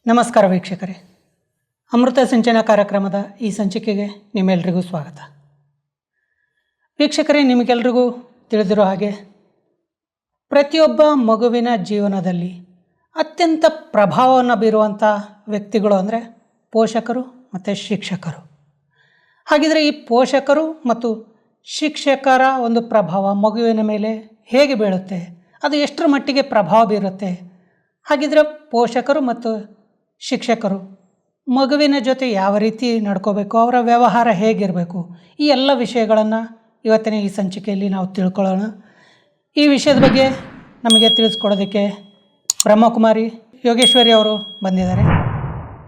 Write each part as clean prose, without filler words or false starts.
ನಮಸ್ಕಾರ ವೀಕ್ಷಕರೇ, ಅಮೃತ ಸಿಂಚನ ಕಾರ್ಯಕ್ರಮದ ಈ ಸಂಚಿಕೆಗೆ ನಿಮ್ಮೆಲ್ಲರಿಗೂ ಸ್ವಾಗತ. ವೀಕ್ಷಕರೇ, ನಿಮಗೆಲ್ರಿಗೂ ತಿಳಿದಿರೋ ಹಾಗೆ ಪ್ರತಿಯೊಬ್ಬ ಮಗುವಿನ ಜೀವನದಲ್ಲಿ ಅತ್ಯಂತ ಪ್ರಭಾವವನ್ನು ಬೀರುವಂಥ ವ್ಯಕ್ತಿಗಳು ಅಂದರೆ ಪೋಷಕರು ಮತ್ತು ಶಿಕ್ಷಕರು. ಹಾಗಿದ್ರೆ ಈ ಪೋಷಕರು ಮತ್ತು ಶಿಕ್ಷಕರ ಒಂದು ಪ್ರಭಾವ ಮಗುವಿನ ಮೇಲೆ ಹೇಗೆ ಬೀಳುತ್ತೆ, ಅದು ಎಷ್ಟರ ಮಟ್ಟಿಗೆ ಪ್ರಭಾವ ಬೀರುತ್ತೆ, ಹಾಗಿದ್ರೆ ಪೋಷಕರು ಮತ್ತು ಶಿಕ್ಷಕರು ಮಗುವಿನ ಜೊತೆ ಯಾವ ರೀತಿ ನಡ್ಕೋಬೇಕು, ಅವರ ವ್ಯವಹಾರ ಹೇಗಿರಬೇಕು, ಈ ಎಲ್ಲ ವಿಷಯಗಳನ್ನು ಇವತ್ತಿನ ಈ ಸಂಚಿಕೆಯಲ್ಲಿ ನಾವು ತಿಳ್ಕೊಳ್ಳೋಣ. ಈ ವಿಷಯದ ಬಗ್ಗೆ ನಮಗೆ ತಿಳಿಸ್ಕೊಡೋದಕ್ಕೆ ಬ್ರಹ್ಮಕುಮಾರಿ ಯೋಗೇಶ್ವರಿ ಅವರು ಬಂದಿದ್ದಾರೆ.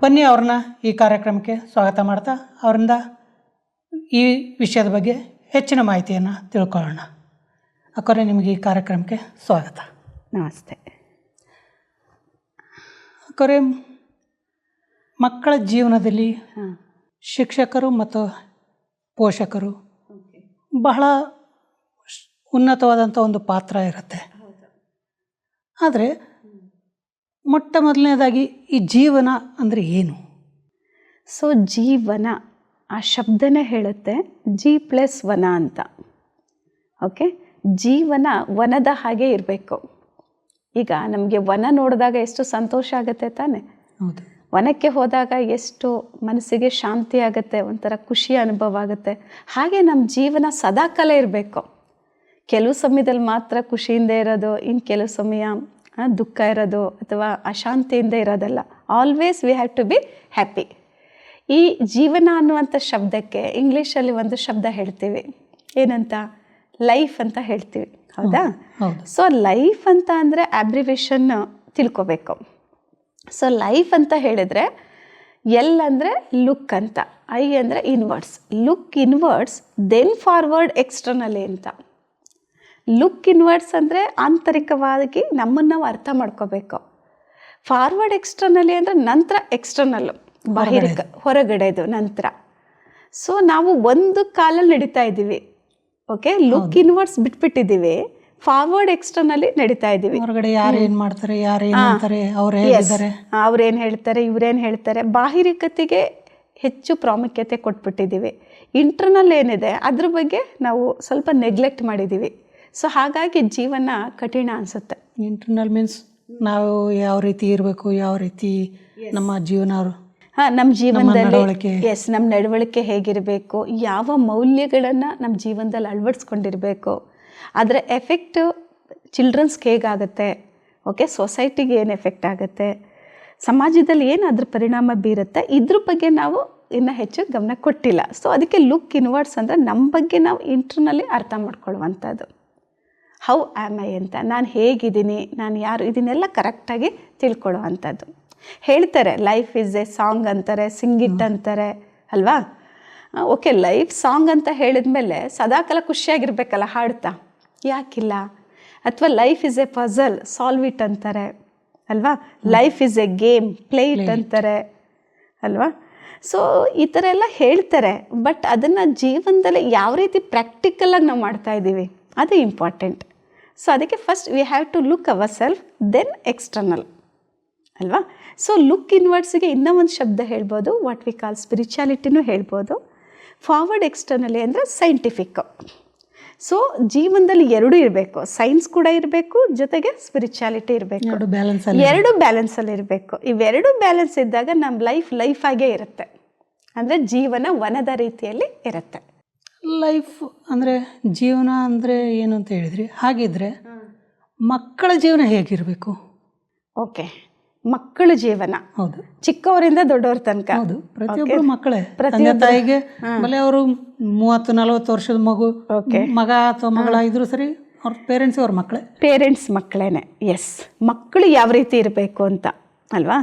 ಬನ್ನಿ, ಅವ್ರನ್ನ ಈ ಕಾರ್ಯಕ್ರಮಕ್ಕೆ ಸ್ವಾಗತ ಮಾಡ್ತಾ ಅವರಿಂದ ಈ ವಿಷಯದ ಬಗ್ಗೆ ಹೆಚ್ಚಿನ ಮಾಹಿತಿಯನ್ನು ತಿಳ್ಕೊಳ್ಳೋಣ. ಅಕ್ಕರೆ, ನಿಮಗೆ ಈ ಕಾರ್ಯಕ್ರಮಕ್ಕೆ ಸ್ವಾಗತ. ನಮಸ್ತೆ. ಅಕ್ಕರೆ, ಮಕ್ಕಳ ಜೀವನದಲ್ಲಿ ಶಿಕ್ಷಕರು ಮತ್ತು ಪೋಷಕರು ಬಹಳ ಉನ್ನತವಾದಂಥ ಒಂದು ಪಾತ್ರ ಇರುತ್ತೆ. ಆದರೆ ಮೊಟ್ಟ ಮೊದಲನೇದಾಗಿ ಈ ಜೀವನ ಅಂದರೆ ಏನು? ಸೊ ಜೀವನ ಆ ಶಬ್ದನೇ ಹೇಳುತ್ತೆ G+ವನ ಅಂತ. ಓಕೆ, ಜೀವನ ವನದ ಹಾಗೆ ಇರಬೇಕು. ಈಗ ನಮಗೆ ವನ ನೋಡಿದಾಗ ಎಷ್ಟು ಸಂತೋಷ ಆಗುತ್ತೆ ತಾನೆ. ಹೌದು. ವನಕ್ಕೆ ಹೋದಾಗ ಎಷ್ಟು ಮನಸ್ಸಿಗೆ ಶಾಂತಿ ಆಗುತ್ತೆ, ಒಂಥರ ಖುಷಿ ಅನುಭವ ಆಗುತ್ತೆ. ಹಾಗೆ ನಮ್ಮ ಜೀವನ ಸದಾಕಾಲ ಇರಬೇಕು. ಕೆಲವು ಸಮಯದಲ್ಲಿ ಮಾತ್ರ ಖುಷಿಯಿಂದ ಇರೋದು, ಇನ್ನು ಕೆಲವು ಸಮಯ ದುಃಖ ಇರೋದು ಅಥವಾ ಅಶಾಂತಿಯಿಂದ ಇರೋದಲ್ಲ. Always we have to be happy. ಈ ಜೀವನ ಅನ್ನುವಂಥ ಶಬ್ದಕ್ಕೆ ಇಂಗ್ಲೀಷಲ್ಲಿ ಒಂದು ಶಬ್ದ ಹೇಳ್ತೀವಿ, ಏನಂತ? ಲೈಫ್ ಅಂತ ಹೇಳ್ತೀವಿ, ಹೌದಾ? ಸೊ ಲೈಫ್ ಅಂತ ಅಂದರೆ ಅಬ್ರಿವೇಷನ್ ತಿಳ್ಕೊಬೇಕು. ಸೊ ಲೈಫ್ ಅಂತ ಹೇಳಿದರೆ ಎಲ್ ಅಂದರೆ ಲುಕ್ ಅಂತ, ಐ ಅಂದರೆ inwards. Look inwards, then forward externally ಅಂತ. ಲುಕ್ ಇನ್ವರ್ಡ್ಸ್ ಅಂದರೆ ಆಂತರಿಕವಾಗಿ ನಮ್ಮನ್ನು ನಾವು ಅರ್ಥ ಮಾಡ್ಕೋಬೇಕು. ಫಾರ್ವರ್ಡ್ ಎಕ್ಸ್ಟರ್ನಲಿ ಅಂದರೆ ನಂತರ ಎಕ್ಸ್ಟರ್ನಲ್ಲು, ಬಾಹಿರಿಕ, ಹೊರಗಡೆದು ನಂತರ. ಸೊ ನಾವು ಒಂದು ಕಾಲಲ್ಲಿ ನಡೀತಾ ಇದ್ದೀವಿ. ಓಕೆ, ಲುಕ್ ಇನ್ವರ್ಡ್ಸ್ ಬಿಟ್ಬಿಟ್ಟಿದ್ದೀವಿ, ಫಾರ್ವರ್ಡ್ ಎಕ್ಸ್ಟರ್ನಲಿ ನಡೀತಾ ಇದ್ದೀವಿ. ಹೊರಗಡೆ ಯಾರು ಏನು ಮಾಡ್ತಾರೆ, ಯಾರು ಏನು ಅಂತಾರೆ, ಅವ್ರೇನು ಹೇಳ್ತಾರೆ, ಇವ್ರೇನು ಹೇಳ್ತಾರೆ, ಬಾಹಿರಿಕತೆಗೆ ಹೆಚ್ಚು ಪ್ರಾಮುಖ್ಯತೆ ಕೊಟ್ಬಿಟ್ಟಿದ್ದೀವಿ. ಇಂಟರ್ನಲ್ ಏನಿದೆ ಅದ್ರ ಬಗ್ಗೆ ನಾವು ಸ್ವಲ್ಪ ನೆಗ್ಲೆಕ್ಟ್ ಮಾಡಿದ್ದೀವಿ. ಸೊ ಹಾಗಾಗಿ ಜೀವನ ಕಠಿಣ ಅನಿಸುತ್ತೆ. ಇಂಟರ್ನಲ್ ಮೀನ್ಸ್ ನಾವು ಯಾವ ರೀತಿ ಇರಬೇಕು, ಯಾವ ರೀತಿ ನಮ್ಮ ಜೀವನ, ನಮ್ಮ ಜೀವನದಲ್ಲಿ ನಮ್ಮ ನಡವಳಿಕೆ ಹೇಗಿರಬೇಕು, ಯಾವ ಮೌಲ್ಯಗಳನ್ನು ನಮ್ಮ ಜೀವನದಲ್ಲಿ ಅಳವಡಿಸ್ಕೊಂಡಿರಬೇಕು, ಅದರ ಎಫೆಕ್ಟ್ ಚಿಲ್ಡ್ರನ್ಸ್ಗೆ ಹೇಗಾಗುತ್ತೆ, ಓಕೆ, ಸೊಸೈಟಿಗೆ ಏನು ಎಫೆಕ್ಟ್ ಆಗುತ್ತೆ, ಸಮಾಜದಲ್ಲಿ ಏನು ಅದ್ರ ಪರಿಣಾಮ ಬೀರುತ್ತೆ, ಇದ್ರ ಬಗ್ಗೆ ನಾವು ಇನ್ನೂ ಹೆಚ್ಚು ಗಮನ ಕೊಟ್ಟಿಲ್ಲ. ಸೊ ಅದಕ್ಕೆ ಲುಕ್ ಇನ್ವರ್ಡ್ಸ್ ಅಂದರೆ ನಮ್ಮ ಬಗ್ಗೆ ನಾವು ಇಂಟರ್ನಲ್ಲಿ ಅರ್ಥ ಮಾಡ್ಕೊಳ್ಳುವಂಥದ್ದು. ಹೌ ಆಮ್ ಐ ಅಂತ, ನಾನು ಹೇಗಿದ್ದೀನಿ, ನಾನು ಯಾರು, ಇದನ್ನೆಲ್ಲ ಕರೆಕ್ಟಾಗಿ ತಿಳ್ಕೊಳ್ಳುವಂಥದ್ದು. ಹೇಳ್ತಾರೆ ಲೈಫ್ ಈಸ್ ಎ ಸಾಂಗ್ ಅಂತಾರೆ, ಸಿಂಗ್ ಇಟ್ ಅಂತಾರೆ ಅಲ್ವಾ? ಓಕೆ, ಲೈಫ್ ಸಾಂಗ್ ಅಂತ ಹೇಳಿದ ಮೇಲೆ ಸದಾಕಾಲ ಖುಷಿಯಾಗಿರ್ಬೇಕಲ್ಲ ಹಾಡ್ತಾ, ಯಾಕಿಲ್ಲ? ಅಥವಾ life is A puzzle, solve it ಅಂತಾರೆ ಅಲ್ವಾ? Life is A game, play it ಅಂತಾರೆ ಅಲ್ವಾ? ಸೊ ಈ ಥರ ಎಲ್ಲ ಹೇಳ್ತಾರೆ. ಬಟ್ ಅದನ್ನು ಜೀವನದಲ್ಲಿ ಯಾವ ರೀತಿ ಪ್ರಾಕ್ಟಿಕಲಾಗಿ ನಾವು ಮಾಡ್ತಾ ಇದ್ದೀವಿ ಅದು ಇಂಪಾರ್ಟೆಂಟ್. ಸೊ ಅದಕ್ಕೆ first we have to look our self, then external ಅಲ್ವಾ? ಸೊ ಲುಕ್ ಇನ್ವರ್ಡ್ಸಿಗೆ ಇನ್ನೂ ಒಂದು ಶಬ್ದ ಹೇಳ್ಬೋದು, ವಾಟ್ ವಿ ಕಾಲ್ ಸ್ಪಿರಿಚುಯಾಲಿಟಿನೂ ಹೇಳ್ಬೋದು. ಫಾರ್ವರ್ಡ್ ಎಕ್ಸ್ಟರ್ನಲಿ ಅಂದರೆ ಸೈಂಟಿಫಿಕ್. ಸೊ ಜೀವನದಲ್ಲಿ ಎರಡೂ ಇರಬೇಕು, ಸೈನ್ಸ್ ಕೂಡ ಇರಬೇಕು, ಜೊತೆಗೆ ಸ್ಪಿರಿಚುಯಾಲಿಟಿ ಇರಬೇಕು, ಎರಡು ಬ್ಯಾಲೆನ್ಸಲ್ಲಿ ಇರಬೇಕು. ಇವೆರಡು ಬ್ಯಾಲೆನ್ಸ್ ಇದ್ದಾಗ ನಮ್ಮ ಲೈಫ್ ಆಗೇ ಇರುತ್ತೆ, ಅಂದರೆ ಜೀವನ ವನದ ರೀತಿಯಲ್ಲಿ ಇರುತ್ತೆ. ಲೈಫ್ ಅಂದರೆ ಜೀವನ ಅಂದರೆ ಏನು ಅಂತ ಹೇಳಿದ್ರಿ. ಹಾಗಿದ್ರೆ ಮಕ್ಕಳ ಜೀವನ ಹೇಗಿರಬೇಕು? ಓಕೆ, ಮಕ್ಕಳ ಜೀವನ, ಹೌದು, ಚಿಕ್ಕವರಿಂದ ದೊಡ್ಡವ್ರ ತನಕ, ಹೌದು, ಪ್ರತಿಯೊಬ್ಬರು ಮಕ್ಕಳೇ. ತಂದೆ ತಾಯಿಗೆ ಬಲೆ ಅವರು 30-40 ವರ್ಷದ ಮಗ ಅಥವಾ ಮಗಳ ಇದ್ರು ಸರಿ, ಅವ್ರ ಪೇರೆಂಟ್ಸ್ ಮಕ್ಕಳೇನೆ. ಎಸ್, ಮಕ್ಕಳು ಯಾವ ರೀತಿ ಇರಬೇಕು ಅಂತ ಅಲ್ವಾ?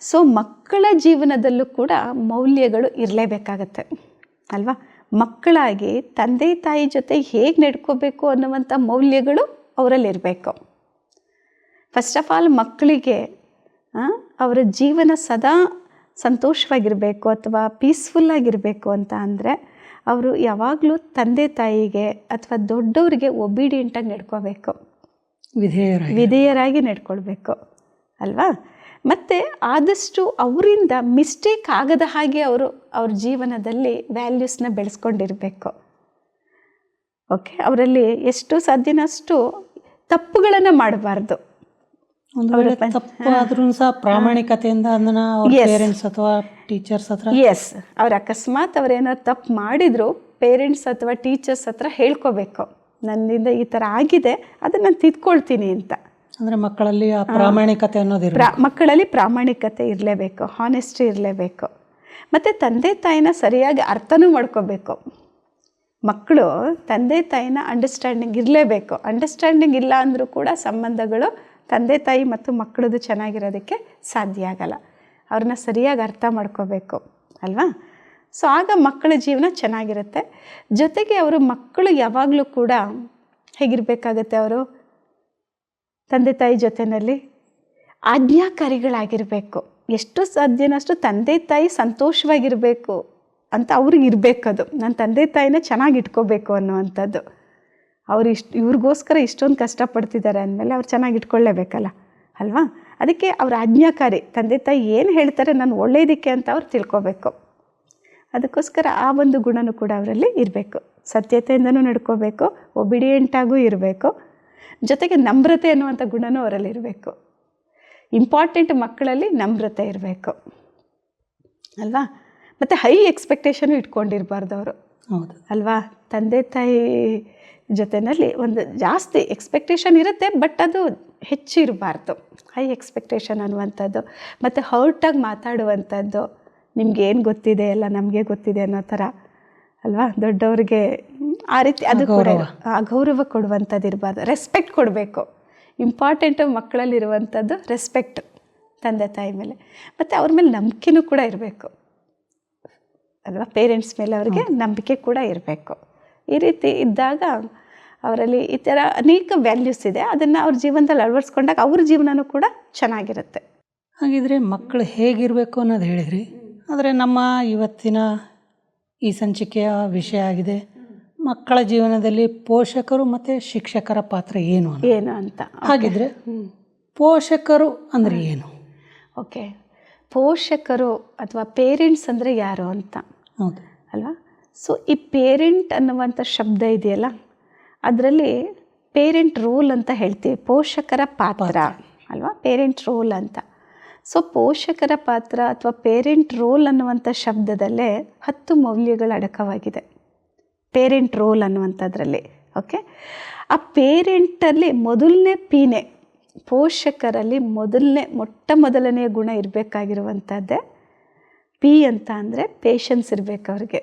ಸೊ ಮಕ್ಕಳ ಜೀವನದಲ್ಲೂ ಕೂಡ ಮೌಲ್ಯಗಳು ಇರಲೇಬೇಕಾಗತ್ತೆ ಅಲ್ವಾ? ಮಕ್ಕಳಾಗಿ ತಂದೆ ತಾಯಿ ಜೊತೆ ಹೇಗೆ ನಡ್ಕೋಬೇಕು ಅನ್ನುವಂಥ ಮೌಲ್ಯಗಳು ಅವರಲ್ಲಿರಬೇಕು. ಫಸ್ಟ್ ಆಫ್ ಆಲ್ ಮಕ್ಕಳಿಗೆ ಅವರ ಜೀವನ ಸದಾ ಸಂತೋಷವಾಗಿರಬೇಕು ಅಥವಾ ಪೀಸ್ಫುಲ್ಲಾಗಿರಬೇಕು ಅಂತ ಅಂದರೆ ಅವರು ಯಾವಾಗಲೂ ತಂದೆ ತಾಯಿಗೆ ಅಥವಾ ದೊಡ್ಡವರಿಗೆ ಒಬಿಡಿಯೆಂಟಾಗಿ ನಡ್ಕೋಬೇಕು, ವಿಧೇಯರಾಗಿ ನಡ್ಕೊಳ್ಬೇಕು ಅಲ್ವಾ? ಮತ್ತು ಆದಷ್ಟು ಅವರಿಂದ ಮಿಸ್ಟೇಕ್ ಆಗದ ಹಾಗೆ ಅವ್ರ ಜೀವನದಲ್ಲಿ ವ್ಯಾಲ್ಯೂಸ್ನ ಬೆಳೆಸ್ಕೊಂಡಿರಬೇಕು. ಓಕೆ, ಅವರಲ್ಲಿ ಎಷ್ಟು ಸಾಧ್ಯನಷ್ಟು ತಪ್ಪುಗಳನ್ನು ಮಾಡಬಾರ್ದು. ಒಂದು ವೇಳೆ ತಪ್ಪು ಆದ್ರೂ ಸಹ ಪ್ರಾಮಾಣಿಕತೆಯಿಂದ ಅದನ್ನ ಪೇರೆಂಟ್ಸ್ ಅಥವಾ ಟೀಚರ್ಸ್ ಹತ್ರ ಅವ್ರು ಅಕಸ್ಮಾತ್ ಅವ್ರೇನಾದ್ರು ತಪ್ಪು ಮಾಡಿದ್ರು ಪೇರೆಂಟ್ಸ್ ಅಥವಾ ಟೀಚರ್ಸ್ ಹತ್ರ ಹೇಳ್ಕೋಬೇಕು, ನನ್ನಿಂದ ಈ ಥರ ಆಗಿದೆ, ಅದನ್ನು ನಾನು ತಿದ್ಕೊಳ್ತೀನಿ ಅಂತ. ಅಂದರೆ ಮಕ್ಕಳಲ್ಲಿ ಆ ಪ್ರಾಮಾಣಿಕತೆ ಅನ್ನೋದು ಮಕ್ಕಳಲ್ಲಿ ಪ್ರಾಮಾಣಿಕತೆ ಇರಲೇಬೇಕು, ಹಾನೆಸ್ಟಿ ಇರಲೇಬೇಕು. ಮತ್ತು ತಂದೆ ತಾಯಿನ ಸರಿಯಾಗಿ ಅರ್ಥನೂ ಮಾಡ್ಕೋಬೇಕು. ಮಕ್ಕಳು ತಂದೆ ತಾಯಿನ ಅಂಡರ್ಸ್ಟ್ಯಾಂಡಿಂಗ್ ಇರಲೇಬೇಕು. ಅಂಡರ್ಸ್ಟ್ಯಾಂಡಿಂಗ್ ಇಲ್ಲ ಅಂದರೂ ಕೂಡ ಸಂಬಂಧಗಳು ತಂದೆ ತಾಯಿ ಮತ್ತು ಮಕ್ಕಳದು ಚೆನ್ನಾಗಿರೋದಕ್ಕೆ ಸಾಧ್ಯ ಆಗಲ್ಲ. ಅವ್ರನ್ನ ಸರಿಯಾಗಿ ಅರ್ಥ ಮಾಡ್ಕೋಬೇಕು ಅಲ್ವಾ? ಸೊ ಆಗ ಮಕ್ಕಳ ಜೀವನ ಚೆನ್ನಾಗಿರುತ್ತೆ. ಜೊತೆಗೆ ಮಕ್ಕಳು ಯಾವಾಗಲೂ ಕೂಡ ಹೇಗಿರಬೇಕಾಗತ್ತೆ, ಅವರು ತಂದೆ ತಾಯಿ ಜೊತೆಯಲ್ಲಿ ಆಜ್ಞಾಕಾರಿಗಳಾಗಿರಬೇಕು. ಎಷ್ಟು ಸಾಧ್ಯನಷ್ಟು ತಂದೆ ತಾಯಿ ಸಂತೋಷವಾಗಿರಬೇಕು ಅಂತ ಅವ್ರಿಗೆ ಇರಬೇಕದು. ನನ್ನ ತಂದೆ ತಾಯಿನ ಚೆನ್ನಾಗಿ ಇಟ್ಕೋಬೇಕು ಅನ್ನುವಂಥದ್ದು. ಇವ್ರಿಗೋಸ್ಕರ ಇಷ್ಟೊಂದು ಕಷ್ಟಪಡ್ತಿದ್ದಾರೆ ಅಂದಮೇಲೆ ಅವ್ರು ಚೆನ್ನಾಗಿ ಇಟ್ಕೊಳ್ಳೇಬೇಕಲ್ಲ ಅಲ್ವಾ? ಅದಕ್ಕೆ ಅವ್ರ ಆಜ್ಞಾಕಾರಿ, ತಂದೆ ತಾಯಿ ಏನು ಹೇಳ್ತಾರೆ ನಾನು ಒಳ್ಳೆಯದಕ್ಕೆ ಅಂತ ಅವ್ರು ತಿಳ್ಕೊಬೇಕು. ಅದಕ್ಕೋಸ್ಕರ ಆ ಒಂದು ಗುಣನೂ ಕೂಡ ಅವರಲ್ಲಿ ಇರಬೇಕು. ಸತ್ಯತೆಯಿಂದನೂ ನಡ್ಕೋಬೇಕು, ಒಬಿಡಿಯೆಂಟಾಗೂ ಇರಬೇಕು, ಜೊತೆಗೆ ನಮ್ರತೆ ಅನ್ನುವಂಥ ಗುಣನೂ ಅವರಲ್ಲಿ ಇರಬೇಕು. ಇಂಪಾರ್ಟೆಂಟ್ ಮಕ್ಕಳಲ್ಲಿ ನಮ್ರತೆ ಇರಬೇಕು ಅಲ್ವಾ? ಮತ್ತು ಹೈ ಎಕ್ಸ್ಪೆಕ್ಟೇಷನು ಇಟ್ಕೊಂಡಿರಬಾರ್ದು ಅವರು. ಹೌದು ಅಲ್ವಾ? ತಂದೆ ತಾಯಿ ಜೊತೆಯಲ್ಲಿ ಒಂದು ಜಾಸ್ತಿ ಎಕ್ಸ್ಪೆಕ್ಟೇಷನ್ ಇರುತ್ತೆ, ಬಟ್ ಅದು ಹೆಚ್ಚಿರಬಾರ್ದು. ಹೈ ಎಕ್ಸ್ಪೆಕ್ಟೇಷನ್ ಅನ್ನುವಂಥದ್ದು ಮತ್ತು ಹರ್ಟಾಗಿ ಮಾತಾಡುವಂಥದ್ದು, ನಿಮ್ಗೆ ಏನು ಗೊತ್ತಿದೆ ಎಲ್ಲ ನಮಗೆ ಗೊತ್ತಿದೆ ಅನ್ನೋ ಥರ ಅಲ್ವಾ? ದೊಡ್ಡವ್ರಿಗೆ ಆ ರೀತಿ ಅದು ಕೂಡ ಗೌರವ ಕೊಡುವಂಥದ್ದು ಇರಬಾರ್ದು. ರೆಸ್ಪೆಕ್ಟ್ ಕೊಡಬೇಕು. ಇಂಪಾರ್ಟೆಂಟು ಮಕ್ಕಳಲ್ಲಿರುವಂಥದ್ದು ರೆಸ್ಪೆಕ್ಟ್ ತಂದೆ ತಾಯಿ ಮೇಲೆ. ಮತ್ತು ಅವ್ರ ಮೇಲೆ ನಂಬಿಕೆನೂ ಕೂಡ ಇರಬೇಕು ಅಲ್ವಾ? ಪೇರೆಂಟ್ಸ್ ಮೇಲೆ ಅವ್ರಿಗೆ ನಂಬಿಕೆ ಕೂಡ ಇರಬೇಕು. ಈ ರೀತಿ ಇದ್ದಾಗ ಅವರಲ್ಲಿ ಈ ಥರ ಅನೇಕ ವ್ಯಾಲ್ಯೂಸ್ ಇದೆ. ಅದನ್ನು ಅವ್ರ ಜೀವನದಲ್ಲಿ ಅಳವಡಿಸ್ಕೊಂಡಾಗ ಅವ್ರ ಜೀವನನೂ ಕೂಡ ಚೆನ್ನಾಗಿರುತ್ತೆ. ಹಾಗಿದ್ರೆ ಮಕ್ಕಳು ಹೇಗಿರಬೇಕು ಅನ್ನೋದು ಹೇಳಿದ್ರಿ. ಆದರೆ ನಮ್ಮ ಇವತ್ತಿನ ಈ ಸಂಚಿಕೆಯ ವಿಷಯ ಆಗಿದೆ ಮಕ್ಕಳ ಜೀವನದಲ್ಲಿ ಪೋಷಕರು ಮತ್ತು ಶಿಕ್ಷಕರ ಪಾತ್ರ ಏನು ಅಂತ. ಹಾಗಿದ್ರೆ ಪೋಷಕರು ಅಂದರೆ ಏನು? ಓಕೆ, ಪೋಷಕರು ಅಥವಾ ಪೇರೆಂಟ್ಸ್ ಅಂದರೆ ಯಾರು ಅಂತ. ಹೌದು ಅಲ್ವಾ? ಸೊ ಈ ಪೇರೆಂಟ್ ಅನ್ನುವಂಥ ಶಬ್ದ ಇದೆಯಲ್ಲ, ಅದರಲ್ಲಿ ಪೇರೆಂಟ್ ರೋಲ್ ಅಂತ ಹೇಳ್ತೀವಿ, ಪೋಷಕರ ಪಾತ್ರ ಅಲ್ವಾ? ಪೇರೆಂಟ್ ರೋಲ್ ಅಂತ. ಸೊ ಪೋಷಕರ ಪಾತ್ರ ಅಥವಾ ಪೇರೆಂಟ್ ರೋಲ್ ಅನ್ನುವಂಥ ಶಬ್ದದಲ್ಲೇ 10 ಮೌಲ್ಯಗಳು ಅಡಕವಾಗಿದೆ ಪೇರೆಂಟ್ ರೋಲ್ ಅನ್ನುವಂಥದ್ರಲ್ಲಿ. ಓಕೆ, ಆ ಪೇರೆಂಟಲ್ಲಿ ಮೊದಲನೇ ಪೀನೆ, ಪೋಷಕರಲ್ಲಿ ಮೊಟ್ಟ ಮೊದಲನೆಯ ಗುಣ ಇರಬೇಕಾಗಿರುವಂಥದ್ದೇ ಪಿ ಅಂತ ಅಂದರೆ ಪೇಷನ್ಸ್ ಇರಬೇಕು ಅವ್ರಿಗೆ.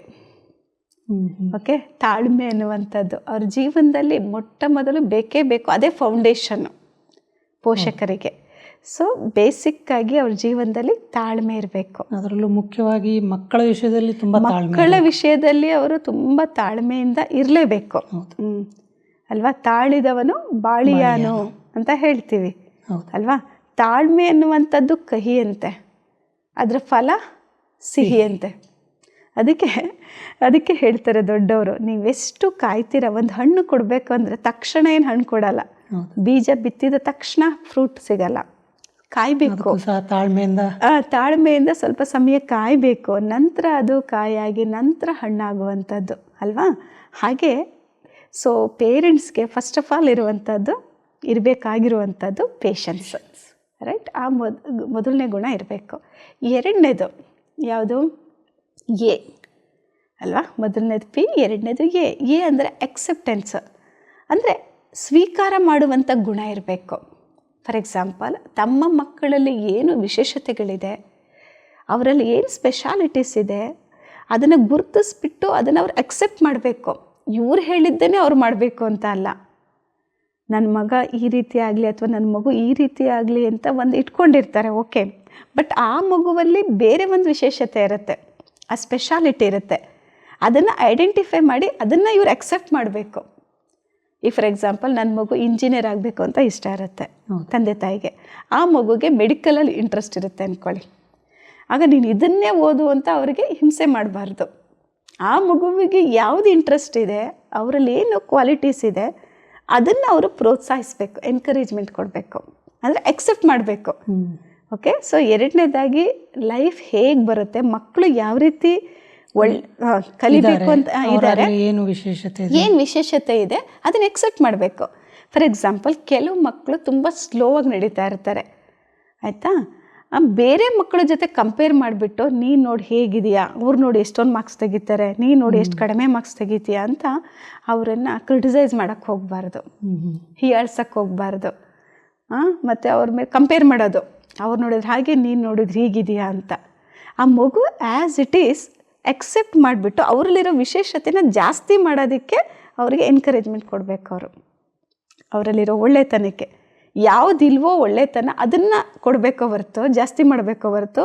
ಓಕೆ, ತಾಳ್ಮೆ ಅನ್ನುವಂಥದ್ದು ಅವ್ರ ಜೀವನದಲ್ಲಿ ಮೊಟ್ಟ ಮೊದಲು ಬೇಕೇ ಬೇಕು. ಅದೇ ಫೌಂಡೇಶನ್ನು ಪೋಷಕರಿಗೆ. ಸೊ ಬೇಸಿಕ್ಕಾಗಿ ಅವ್ರ ಜೀವನದಲ್ಲಿ ತಾಳ್ಮೆ ಇರಬೇಕು. ಅದರಲ್ಲೂ ಮುಖ್ಯವಾಗಿ ಮಕ್ಕಳ ವಿಷಯದಲ್ಲಿ ಮಕ್ಕಳ ವಿಷಯದಲ್ಲಿ ಅವರು ತುಂಬ ತಾಳ್ಮೆಯಿಂದ ಇರಲೇಬೇಕು ಅಲ್ವಾ? ತಾಳಿದವನು ಬಾಳಿಯಾನು ಅಂತ ಹೇಳ್ತೀವಿ ಅಲ್ವಾ? ತಾಳ್ಮೆ ಅನ್ನುವಂಥದ್ದು ಕಹಿಯಂತೆ, ಅದರ ಫಲ ಸಿಹಿಯಂತೆ. ಅದಕ್ಕೆ ಹೇಳ್ತಾರೆ ದೊಡ್ಡವರು, ನೀವೆಷ್ಟು ಕಾಯ್ತೀರ. ಒಂದು ಹಣ್ಣು ಕೊಡಬೇಕು ಅಂದರೆ ತಕ್ಷಣ ಏನು ಹಣ್ಣು ಕೊಡಲ್ಲ. ಬೀಜ ಬಿತ್ತಿದ ತಕ್ಷಣ ಫ್ರೂಟ್ ಸಿಗಲ್ಲ, ಕಾಯಬೇಕು. ತಾಳ್ಮೆಯಿಂದ ಸ್ವಲ್ಪ ಸಮಯ ಕಾಯಬೇಕು, ನಂತರ ಅದು ಕಾಯಾಗಿ ನಂತರ ಹಣ್ಣಾಗುವಂಥದ್ದು ಅಲ್ವಾ? ಹಾಗೆ ಸೊ ಪೇರೆಂಟ್ಸ್ಗೆ ಫಸ್ಟ್ ಆಫ್ ಆಲ್ ಇರಬೇಕಾಗಿರುವಂಥದ್ದು ಪೇಷನ್ಸ್, ರೈಟ್? ಆ ಮೊದಲನೇ ಗುಣ ಇರಬೇಕು. ಎರಡನೇದು ಯಾವುದು? ಎ ಅಲ್ವಾ? ಮೊದಲನೇದು ಪಿ, ಎರಡನೇದು ಎ ಅಂದರೆ ಎಕ್ಸೆಪ್ಟೆನ್ಸ್, ಅಂದರೆ ಸ್ವೀಕಾರ ಮಾಡುವಂಥ ಗುಣ ಇರಬೇಕು. ಫಾರ್ ಎಕ್ಸಾಂಪಲ್, ತಮ್ಮ ಮಕ್ಕಳಲ್ಲಿ ಏನು ವಿಶೇಷತೆಗಳಿದೆ, ಅವರಲ್ಲಿ ಏನು ಸ್ಪೆಷಾಲಿಟೀಸ್ ಇದೆ, ಅದನ್ನು ಗುರುತಿಸ್ಬಿಟ್ಟು ಅದನ್ನು ಅವ್ರು ಅಕ್ಸೆಪ್ಟ್ ಮಾಡಬೇಕು. ಇವ್ರು ಹೇಳಿದ್ದೇನೆ ಅವ್ರು ಮಾಡಬೇಕು ಅಂತ ಅಲ್ಲ. ನನ್ನ ಮಗ ಈ ರೀತಿ ಆಗಲಿ ಅಥವಾ ನನ್ನ ಮಗು ಈ ರೀತಿ ಆಗಲಿ ಅಂತ ಒಂದು ಇಟ್ಕೊಂಡಿರ್ತಾರೆ, ಓಕೆ. ಬಟ್ ಆ ಮಗುವಲ್ಲಿ ಬೇರೆ ಒಂದು ವಿಶೇಷತೆ ಇರುತ್ತೆ, ಆ ಸ್ಪೆಷಾಲಿಟಿ ಇರುತ್ತೆ. ಅದನ್ನು ಐಡೆಂಟಿಫೈ ಮಾಡಿ ಅದನ್ನು ಇವ್ರು ಅಕ್ಸೆಪ್ಟ್ ಮಾಡಬೇಕು. ಫಾರ್ ಎಕ್ಸಾಂಪಲ್, ನನ್ನ ಮಗು ಇಂಜಿನಿಯರ್ ಆಗಬೇಕು ಅಂತ ಇಷ್ಟ ಇರುತ್ತೆ ತಂದೆ ತಾಯಿಗೆ, ಆ ಮಗುಗೆ ಮೆಡಿಕಲಲ್ಲಿ ಇಂಟ್ರೆಸ್ಟ್ ಇರುತ್ತೆ ಅಂದ್ಕೊಳ್ಳಿ. ಆಗ ನೀನು ಇದನ್ನೇ ಓದು ಅಂತ ಅವರಿಗೆ ಹಿಂಸೆ ಮಾಡಬಾರ್ದು. ಆ ಮಗುವಿಗೆ ಯಾವುದು ಇಂಟ್ರೆಸ್ಟ್ ಇದೆ, ಅವರಲ್ಲಿ ಏನು ಕ್ವಾಲಿಟೀಸ್ ಇದೆ, ಅದನ್ನು ಅವರು ಪ್ರೋತ್ಸಾಹಿಸಬೇಕು, ಎನ್ಕರೇಜ್ಮೆಂಟ್ ಕೊಡಬೇಕು ಅಂದರೆ ಎಕ್ಸೆಪ್ಟ್ ಮಾಡಬೇಕು. ಓಕೆ, ಸೊ ಎರಡನೇದಾಗಿ ಲೈಫ್ ಹೇಗೆ ಬರುತ್ತೆ, ಮಕ್ಕಳು ಯಾವ ರೀತಿ ಕಲಿಬೇಕು ಅಂತ ಇದ್ದಾರೆ, ಏನು ವಿಶೇಷತೆ ಇದೆ ಅದನ್ನು ಎಕ್ಸೆಪ್ಟ್ ಮಾಡಬೇಕು. ಫಾರ್ ಎಕ್ಸಾಂಪಲ್, ಕೆಲವು ಮಕ್ಕಳು ತುಂಬ ಸ್ಲೋ ಆಗಿ ನಡೀತಾ ಇರ್ತಾರೆ, ಆಯಿತಾ. ಬೇರೆ ಮಕ್ಕಳ ಜೊತೆ ಕಂಪೇರ್ ಮಾಡಿಬಿಟ್ಟು ನೀನು ನೋಡಿ ಹೇಗಿದೆಯಾ, ಅವ್ರು ನೋಡಿ ಎಷ್ಟೊಂದು ಮಾರ್ಕ್ಸ್ ತೆಗಿತಾರೆ, ನೀನು ನೋಡಿ ಎಷ್ಟು ಕಡಿಮೆ ಮಾರ್ಕ್ಸ್ ತೆಗಿತೀಯಾ ಅಂತ ಅವರನ್ನು ಕ್ರಿಟಿಸೈಸ್ ಮಾಡೋಕ್ಕೆ ಹೋಗಬಾರ್ದು, ಹೀಯಾಳ್ಸಕ್ಕೆ ಹೋಗಬಾರ್ದು. ಮತ್ತು ಅವ್ರ ಮೇಲೆ ಕಂಪೇರ್ ಮಾಡೋದು, ಅವ್ರು ನೋಡಿದ್ರೆ ಹಾಗೆ ನೀನು ನೋಡಿದ್ರೆ ಹೀಗಿದೆಯಾ ಅಂತ. ಆ ಮಗು ಆ್ಯಸ್ ಇಟ್ ಈಸ್ ಎಕ್ಸೆಪ್ಟ್ ಮಾಡಿಬಿಟ್ಟು ಅವರಲ್ಲಿರೋ ವಿಶೇಷತೆನ ಜಾಸ್ತಿ ಮಾಡೋದಕ್ಕೆ ಅವರಿಗೆ ಎನ್ಕರೇಜ್ಮೆಂಟ್ ಕೊಡಬೇಕು. ಅವರಲ್ಲಿರೋ ಒಳ್ಳೆತನಕ್ಕೆ ಯಾವುದಿಲ್ವೋ ಒಳ್ಳೆತನ ಅದನ್ನು ಕೊಡಬೇಕೋ ಹೊರತು, ಜಾಸ್ತಿ ಮಾಡಬೇಕೋ ಹೊರತು,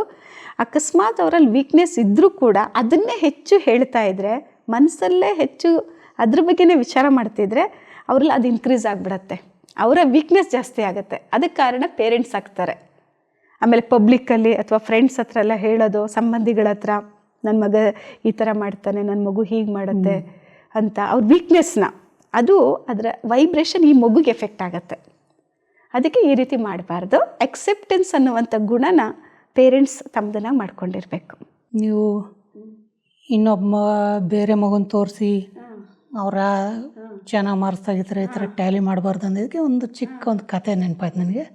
ಅಕಸ್ಮಾತ್ ಅವರಲ್ಲಿ ವೀಕ್ನೆಸ್ ಇದ್ದರೂ ಕೂಡ ಅದನ್ನೇ ಹೆಚ್ಚು ಹೇಳ್ತಾ ಇದ್ದರೆ, ಮನಸ್ಸಲ್ಲೇ ಹೆಚ್ಚು ಅದ್ರ ಬಗ್ಗೆನೇ ವಿಚಾರ ಮಾಡ್ತಿದ್ರೆ ಅವರಲ್ಲಿ ಅದು ಇನ್ಕ್ರೀಸ್ ಆಗಿಬಿಡತ್ತೆ, ಅವರ ವೀಕ್ನೆಸ್ ಜಾಸ್ತಿ ಆಗುತ್ತೆ. ಅದಕ್ಕೆ ಕಾರಣ ಪೇರೆಂಟ್ಸ್ ಆಗ್ತಾರೆ. ಆಮೇಲೆ ಪಬ್ಲಿಕ್ಕಲ್ಲಿ ಅಥವಾ ಫ್ರೆಂಡ್ಸ್ ಹತ್ರ ಎಲ್ಲ ಹೇಳೋದು, ಸಂಬಂಧಿಗಳ ಹತ್ರ ನನ್ನ ಮಗ ಈ ಥರ ಮಾಡ್ತಾನೆ, ನನ್ನ ಮಗು ಹೀಗೆ ಮಾಡುತ್ತೆ ಅಂತ ಅವ್ರ ವೀಕ್ನೆಸ್ನ, ಅದು ಅದರ ವೈಬ್ರೇಷನ್ ಈ ಮಗುಗೆ ಎಫೆಕ್ಟ್ ಆಗುತ್ತೆ. ಅದಕ್ಕೆ ಈ ರೀತಿ ಮಾಡಬಾರ್ದು. ಎಕ್ಸೆಪ್ಟೆನ್ಸ್ ಅನ್ನುವಂಥ ಗುಣನ ಪೇರೆಂಟ್ಸ್ ತಮ್ಮದನ್ನ ಮಾಡ್ಕೊಂಡಿರ್ಬೇಕು. ನೀವು ಇನ್ನೊಬ್ಬ ಬೇರೆ ಮಗನ ತೋರಿಸಿ ಅವರ ಚೆನ್ನಾಗಿ ಮಾರ್ಕ್ಸ್ ತೆಗಿತಾರೆ, ಈ ಥರ ಟ್ಯಾಲಿ ಮಾಡಬಾರ್ದು ಅಂದಿದ್ದಕ್ಕೆ ಒಂದು ಚಿಕ್ಕ ಒಂದು ಕತೆ ನೆನಪಾಯ್ತು ನನಗೆ.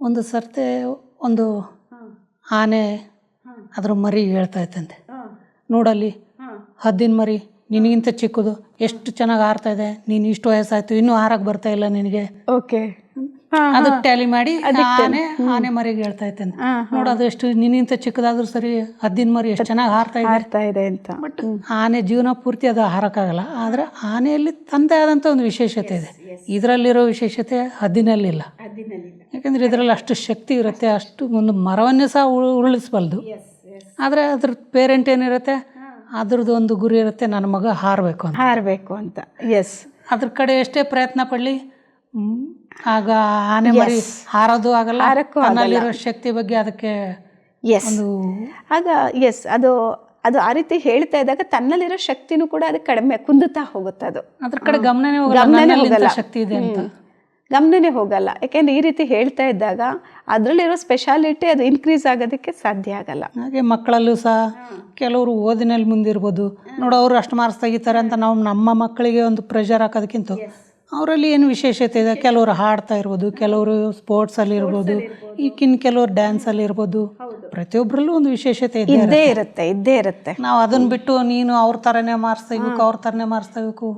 ಒಂದು ಸರ್ತೆ ಒಂದು ಆನೆ ಅದ್ರ ಮರಿ ಹೇಳ್ತಾ ಇತ್ತಂತೆ, ನೋಡಲ್ಲಿ ಹದ್ದಿನ ಮರಿ ನಿನಗಿಂತ ಚಿಕ್ಕದು, ಎಷ್ಟು ಚೆನ್ನಾಗಿ ಹಾರ್ತಾ ಇದೆ, ನೀನು ಇಷ್ಟು ವಯಸ್ಸಾಯ್ತು ಇನ್ನೂ ಹಾರಕ್ಕೆ ಬರ್ತಾ ಇಲ್ಲ ನಿನಗೆ. ಓಕೆ, ಅದಕ್ಕೆ ಟ್ಯಾಲಿ ಮಾಡಿ ಆನೆ ಮರಿಗೆ ಹೇಳ್ತಾ ಇತ್ತಂತೆ, ನೋಡೋದು ಎಷ್ಟು ನಿನ್ನಿಂತ ಚಿಕ್ಕದಾದ್ರೂ ಸರಿ ಹದ್ದಿನ ಮರಿ ಎಷ್ಟು ಚೆನ್ನಾಗಿ ಹಾರ್ತಾ ಇದೆ ಅಂತ. ಬಟ್ ಆನೆ ಜೀವನ ಪೂರ್ತಿ ಅದು ಹಾರಕ್ಕಾಗಲ್ಲ. ಆದರೆ ಆನೆಯಲ್ಲಿ ತನ್ನದೇ ಆದಂಥ ಒಂದು ವಿಶೇಷತೆ ಇದೆ, ಇದರಲ್ಲಿರೋ ವಿಶೇಷತೆ ಹದ್ದಿನಲ್ಲಿಲ್ಲ. ಯಾಕಂದರೆ ಇದರಲ್ಲಿ ಅಷ್ಟು ಶಕ್ತಿ ಇರುತ್ತೆ, ಅಷ್ಟು ಒಂದು ಮರವನ್ನೇ ಸಹ ಉರುಳಿಸಬಲ್ದು. ಆದರೆ ಅದ್ರ ಪೇರೆಂಟ್ ಏನಿರುತ್ತೆ, ಅದ್ರದ್ದು ಒಂದು ಗುರಿ ಇರುತ್ತೆ, ನನ್ನ ಮಗ ಹಾರಬೇಕು ಅಂತ. ಎಸ್, ಅದ್ರ ಕಡೆ ಎಷ್ಟೇ ಪ್ರಯತ್ನ ಪಡಲಿ ಆಗ ಆನೆ ಮರಿ ಹಾರೋದು ಆಗಲ್ಲ, ನನ್ನಲ್ಲಿರೋ ಶಕ್ತಿ ಬಗ್ಗೆ ಅದಕ್ಕೆ ಅದು ಆ ರೀತಿ ಹೇಳ್ತಾ ಇದ್ದಾಗ ತನ್ನಲ್ಲಿರೋ ಶಕ್ತಿನೂ ಕೂಡ ಅದಕ್ಕೆ ಕಡಿಮೆ ಕುಂದುತ್ತಾ ಹೋಗುತ್ತೆ. ಅದು ಅದ್ರ ಕಡೆ ಗಮನನೇ ಹೋಗಲ್ಲ, ಶಕ್ತಿ ಇದೆ ಅಂತ ಗಮನನೇ ಹೋಗಲ್ಲ. ಯಾಕೆಂದ್ರೆ ಈ ರೀತಿ ಹೇಳ್ತಾ ಇದ್ದಾಗ ಅದರಲ್ಲಿರೋ ಸ್ಪೆಷಾಲಿಟಿ ಅದು ಇನ್ಕ್ರೀಸ್ ಆಗೋದಕ್ಕೆ ಸಾಧ್ಯ ಆಗಲ್ಲ. ಹಾಗೆ ಮಕ್ಕಳಲ್ಲೂ ಸಹ ಕೆಲವರು ಓದಿನಲ್ಲಿ ಮುಂದಿರ್ಬೋದು, ನೋಡು ಅವರು ಅಷ್ಟು ಮಾರ್ಕ್ಸ್ ತೆಗಿತಾರೆ ಅಂತ ನಾವು ನಮ್ಮ ಮಕ್ಕಳಿಗೆ ಒಂದು ಪ್ರೆಷರ್ ಹಾಕೋದಕ್ಕಿಂತ ಅವರಲ್ಲಿ ಏನು ವಿಶೇಷತೆ ಇದೆ, ಕೆಲವರು ಹಾಡ್ತಾ ಇರ್ಬೋದು, ಕೆಲವರು ಸ್ಪೋರ್ಟ್ಸಲ್ಲಿ ಇರ್ಬೋದು, ಕೆಲವರು ಡ್ಯಾನ್ಸಲ್ಲಿ ಇರ್ಬೋದು, ಪ್ರತಿಯೊಬ್ಬರಲ್ಲೂ ಒಂದು ವಿಶೇಷತೆ ಇದ್ದೇ ಇರುತ್ತೆ. ನಾವು ಅದನ್ನು ಬಿಟ್ಟು ನೀನು ಅವ್ರ ಥರನೇ ಮಾರ್ಕ್ಸ್ ತೆಗಿಬೇಕು,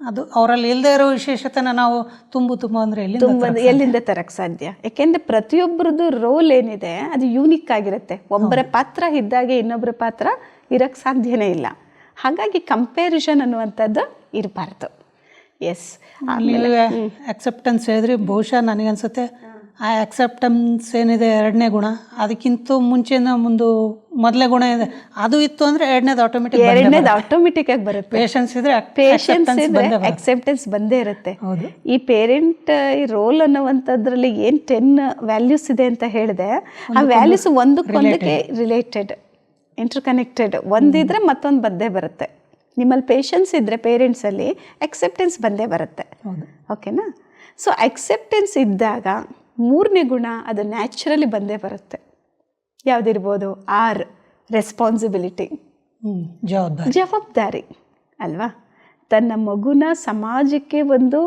ಅದು ಅವರಲ್ಲಿ ಇಲ್ಲದೆ ಇರೋ ವಿಶೇಷತೆನ ನಾವು ತುಂಬ ಅಂದರೆ ಎಲ್ಲಿಂದ ತರಕ್ಕೆ ಸಾಧ್ಯ? ಯಾಕೆಂದರೆ ಪ್ರತಿಯೊಬ್ಬರದ್ದು ರೋಲ್ ಏನಿದೆ ಅದು ಯೂನಿಕ್ ಆಗಿರುತ್ತೆ. ಒಬ್ಬರ ಪಾತ್ರ ಇದ್ದಾಗೆ ಇನ್ನೊಬ್ಬರ ಪಾತ್ರ ಇರೋಕ್ಕೆ ಸಾಧ್ಯನೇ ಇಲ್ಲ. ಹಾಗಾಗಿ ಕಂಪ್ಯಾರಿಸನ್ ಅನ್ನುವಂಥದ್ದು ಇರಬಾರ್ದು. ಎಸ್, ಆಮೇಲೆ ಅಕ್ಸೆಪ್ಟೆನ್ಸ್ ಹೇಳಿದ್ರಿ, ಬಹುಶಃ ನನಗನ್ಸುತ್ತೆ ಆ ಅಕ್ಸೆಪ್ಟೆನ್ಸ್ ಏನಿದೆ ಎರಡನೇ ಗುಣ, ಅದಕ್ಕಿಂತ ಮುಂಚೆನ ಮೊದಲನೇ ಗುಣ ಇದೆ, ಅದು ಇತ್ತು ಅಂದರೆ ಎರಡನೇದು ಆಟೋಮೆಟಿಕ್ ಆಗಿ ಬರುತ್ತೆ. ಪೇಷನ್ಸ್ ಇದ್ರೆ ಅಕ್ಸೆಪ್ಟೆನ್ಸ್ ಬಂದೇ ಇರುತ್ತೆ. ಈ ಪೇರೆಂಟ್ ಈ ರೋಲ್ ಅನ್ನುವಂಥದ್ರಲ್ಲಿ ಏನು 10 ವ್ಯಾಲ್ಯೂಸ್ ಇದೆ ಅಂತ ಹೇಳಿದೆ, ಆ ವ್ಯಾಲ್ಯೂಸ್ ಒಂದಕ್ಕೊಂದಕ್ಕೆ ರಿಲೇಟೆಡ್, ಇಂಟರ್ಕನೆಕ್ಟೆಡ್. ಒಂದಿದ್ರೆ ಮತ್ತೊಂದು ಬಂದೇ ಬರುತ್ತೆ. ನಿಮ್ಮಲ್ಲಿ ಪೇಷನ್ಸ್ ಇದ್ದರೆ ಪೇರೆಂಟ್ಸಲ್ಲಿ ಅಕ್ಸೆಪ್ಟೆನ್ಸ್ ಬಂದೇ ಬರುತ್ತೆ. ಓಕೆನಾ? ಸೊ ಅಕ್ಸೆಪ್ಟೆನ್ಸ್ ಇದ್ದಾಗ ಮೂರನೇ ಗುಣ ಅದು ನ್ಯಾಚುರಲಿ ಬಂದೇ ಬರುತ್ತೆ. ಯಾವುದಿರ್ಬೋದು? ರೆಸ್ಪಾನ್ಸಿಬಿಲಿಟಿ, ಜವಾಬ್ದಾರಿ ಅಲ್ವಾ? ತನ್ನ ಮಗುನ ಸಮಾಜಕ್ಕೆ ಒಂದು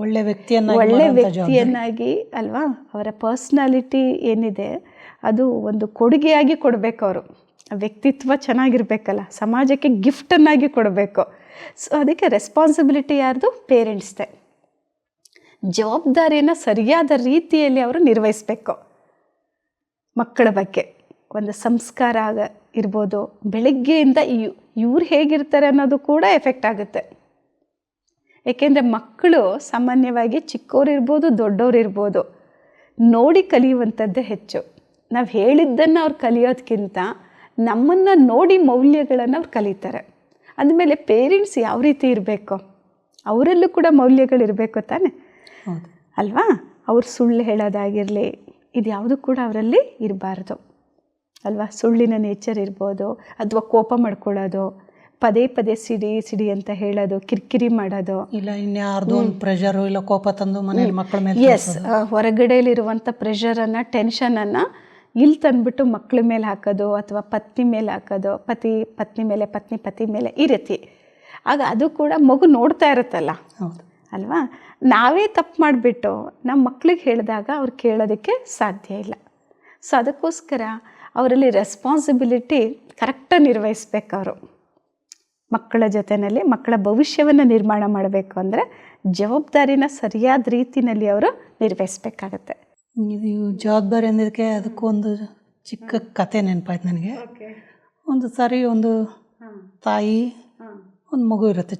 ಒಳ್ಳೆ ವ್ಯಕ್ತಿಯನ್ನಾಗಿ ಅಲ್ವಾ, ಅವರ ಪರ್ಸ್ನಾಲಿಟಿ ಏನಿದೆ ಅದು ಒಂದು ಕೊಡುಗೆಯಾಗಿ ಕೊಡಬೇಕು. ಅವರು ವ್ಯಕ್ತಿತ್ವ ಚೆನ್ನಾಗಿರ್ಬೇಕಲ್ಲ, ಸಮಾಜಕ್ಕೆ ಗಿಫ್ಟನ್ನಾಗಿ ಕೊಡಬೇಕು. ಸೊ ಅದಕ್ಕೆ ರೆಸ್ಪಾನ್ಸಿಬಿಲಿಟಿ ಯಾರ್ದು? ಪೇರೆಂಟ್ಸ್ದೇ. ಜವಾಬ್ದಾರಿಯನ್ನು ಸರಿಯಾದ ರೀತಿಯಲ್ಲಿ ಅವರು ನಿರ್ವಹಿಸಬೇಕು. ಮಕ್ಕಳ ಬಗ್ಗೆ ಒಂದು ಸಂಸ್ಕಾರ ಇರ್ಬೋದು, ಬೆಳಗ್ಗೆಯಿಂದ ಇವ್ರು ಹೇಗಿರ್ತಾರೆ ಅನ್ನೋದು ಕೂಡ ಎಫೆಕ್ಟ್ ಆಗುತ್ತೆ. ಏಕೆಂದರೆ ಮಕ್ಕಳು ಸಾಮಾನ್ಯವಾಗಿ ಚಿಕ್ಕವರಿರ್ಬೋದು ದೊಡ್ಡವರಿರ್ಬೋದು ನೋಡಿ ಕಲಿಯುವಂಥದ್ದೇ ಹೆಚ್ಚು. ನಾವು ಹೇಳಿದ್ದನ್ನು ಅವ್ರು ಕಲಿಯೋದಕ್ಕಿಂತ ನಮ್ಮನ್ನು ನೋಡಿ ಮೌಲ್ಯಗಳನ್ನು ಅವ್ರು ಕಲಿತಾರೆ. ಅಂದಮೇಲೆ ಪೇರೆಂಟ್ಸ್ ಯಾವ ರೀತಿ ಇರಬೇಕು, ಅವರಲ್ಲೂ ಕೂಡ ಮೌಲ್ಯಗಳಿರಬೇಕು ತಾನೆ ಅಲ್ವಾ? ಅವ್ರು ಸುಳ್ಳು ಹೇಳೋದಾಗಿರಲಿ, ಇದು ಯಾವುದು ಕೂಡ ಅವರಲ್ಲಿ ಇರಬಾರ್ದು ಅಲ್ವಾ? ಸುಳ್ಳಿನ ನೇಚರ್ ಇರ್ಬೋದು, ಅಥವಾ ಕೋಪ ಮಾಡ್ಕೊಳ್ಳೋದು, ಪದೇ ಪದೇ ಸಿಡಿ ಅಂತ ಹೇಳೋದು, ಕಿರಿಕಿರಿ ಮಾಡೋದು, ಇಲ್ಲ ಇನ್ಯಾರ್ದು ಒಂದು ಪ್ರೆಷರು ಇಲ್ಲ ಕೋಪ ತಂದು ಮನೇಲಿ ಮಕ್ಕಳ ಮೇಲೆ ಎಸ್, ಹೊರಗಡೆಯಲ್ಲಿರುವಂಥ ಪ್ರೆಷರನ್ನು, ಟೆನ್ಷನನ್ನು ಇಲ್ಲಿ ತಂದುಬಿಟ್ಟು ಮಕ್ಕಳ ಮೇಲೆ ಹಾಕೋದು ಅಥವಾ ಪತ್ನಿ ಮೇಲೆ ಹಾಕೋದು, ಪತ್ನಿ ಮೇಲೆ, ಪತಿ ಮೇಲೆ, ಈ ರೀತಿ. ಆಗ ಅದು ಕೂಡ ಮಗು ನೋಡ್ತಾ ಇರುತ್ತಲ್ಲ, ಹೌದು ಅಲ್ವಾ? ನಾವೇ ತಪ್ಪು ಮಾಡಿಬಿಟ್ಟು ನಮ್ಮ ಮಕ್ಕಳಿಗೆ ಹೇಳಿದಾಗ ಅವ್ರು ಕೇಳೋದಕ್ಕೆ ಸಾಧ್ಯ ಇಲ್ಲ. ಸೊ ಅದಕ್ಕೋಸ್ಕರ ಅವರಲ್ಲಿ ರೆಸ್ಪಾನ್ಸಿಬಿಲಿಟಿ ಕರೆಕ್ಟಾಗಿ ನಿರ್ವಹಿಸ್ಬೇಕು. ಅವರು ಮಕ್ಕಳ ಜೊತೆಯಲ್ಲಿ ಮಕ್ಕಳ ಭವಿಷ್ಯವನ್ನು ನಿರ್ಮಾಣ ಮಾಡಬೇಕು ಅಂದರೆ ಜವಾಬ್ದಾರಿನ ಸರಿಯಾದ ರೀತಿಯಲ್ಲಿ ಅವರು ನಿರ್ವಹಿಸ್ಬೇಕಾಗತ್ತೆ. ಇದು ಜವಾಬ್ದಾರಿ ಅಂದಿದ್ದಕ್ಕೆ ಅದಕ್ಕೊಂದು ಚಿಕ್ಕ ಕತೆ ನೆನಪಾಯ್ತು ನನಗೆ. ಒಂದು ಸಾರಿ ಒಂದು ತಾಯಿ, ಒಂದು ಮಗು ಇರುತ್ತೆ,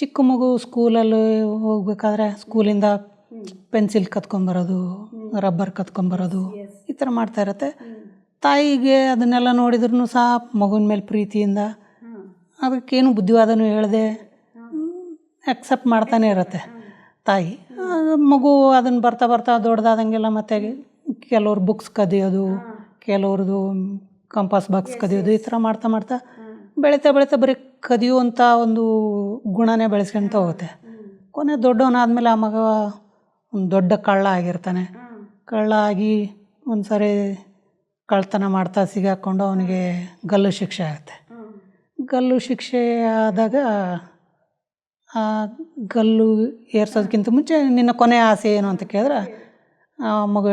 ಚಿಕ್ಕ ಮಗು ಸ್ಕೂಲಲ್ಲಿ ಹೋಗ್ಬೇಕಾದ್ರೆ ಸ್ಕೂಲಿಂದ ಪೆನ್ಸಿಲ್ ಕತ್ಕೊಂಬರೋದು, ರಬ್ಬರ್ ಕತ್ಕೊಂಬರೋದು, ಈ ಥರ ಮಾಡ್ತಾ ಇರತ್ತೆ. ತಾಯಿಗೆ ಅದನ್ನೆಲ್ಲ ನೋಡಿದ್ರೂ ಸಹ ಮಗುವಿನ ಮೇಲೆ ಪ್ರೀತಿಯಿಂದ ಅದಕ್ಕೇನು ಬುದ್ಧಿವಾದನೂ ಹೇಳದೆ ಆಕ್ಸೆಪ್ಟ್ ಮಾಡ್ತಾನೆ ಇರುತ್ತೆ ತಾಯಿ. ಮಗು ಅದನ್ನು ಬರ್ತಾ ದೊಡ್ಡದಾದಂಗೆಲ್ಲ ಮತ್ತೆ ಕೆಲವ್ರು ಬುಕ್ಸ್ ಕದಿಯೋದು, ಕೆಲವ್ರದ್ದು ಕಂಪಾಸ್ ಬಾಕ್ಸ್ ಕದಿಯೋದು, ಈ ಥರ ಮಾಡ್ತಾ ಬೆಳೀತಾ ಬರೀ ಕದಿಯುವಂಥ ಒಂದು ಗುಣನೇ ಬೆಳೆಸ್ಕೊಂತ ಹೋಗುತ್ತೆ. ಕೊನೆ ದೊಡ್ಡವನಾದ್ಮೇಲೆ ಆ ಮಗ ಒಂದು ದೊಡ್ಡ ಕಳ್ಳ ಆಗಿರ್ತಾನೆ. ಕಳ್ಳ ಆಗಿ ಒಂದು ಸಾರಿ ಕಳ್ತನ ಮಾಡ್ತಾ ಸಿಗಾಕೊಂಡು ಅವನಿಗೆ ಗಲ್ಲು ಶಿಕ್ಷೆ ಆಗುತ್ತೆ. ಗಲ್ಲು ಶಿಕ್ಷೆ ಆದಾಗ ಆ ಗಲ್ಲು ಏರ್ಸೋದಕ್ಕಿಂತ ಮುಂಚೆ ನಿನ್ನ ಕೊನೆ ಆಸೆ ಏನು ಅಂತ ಕೇಳಿದ್ರೆ ಆ ಮಗ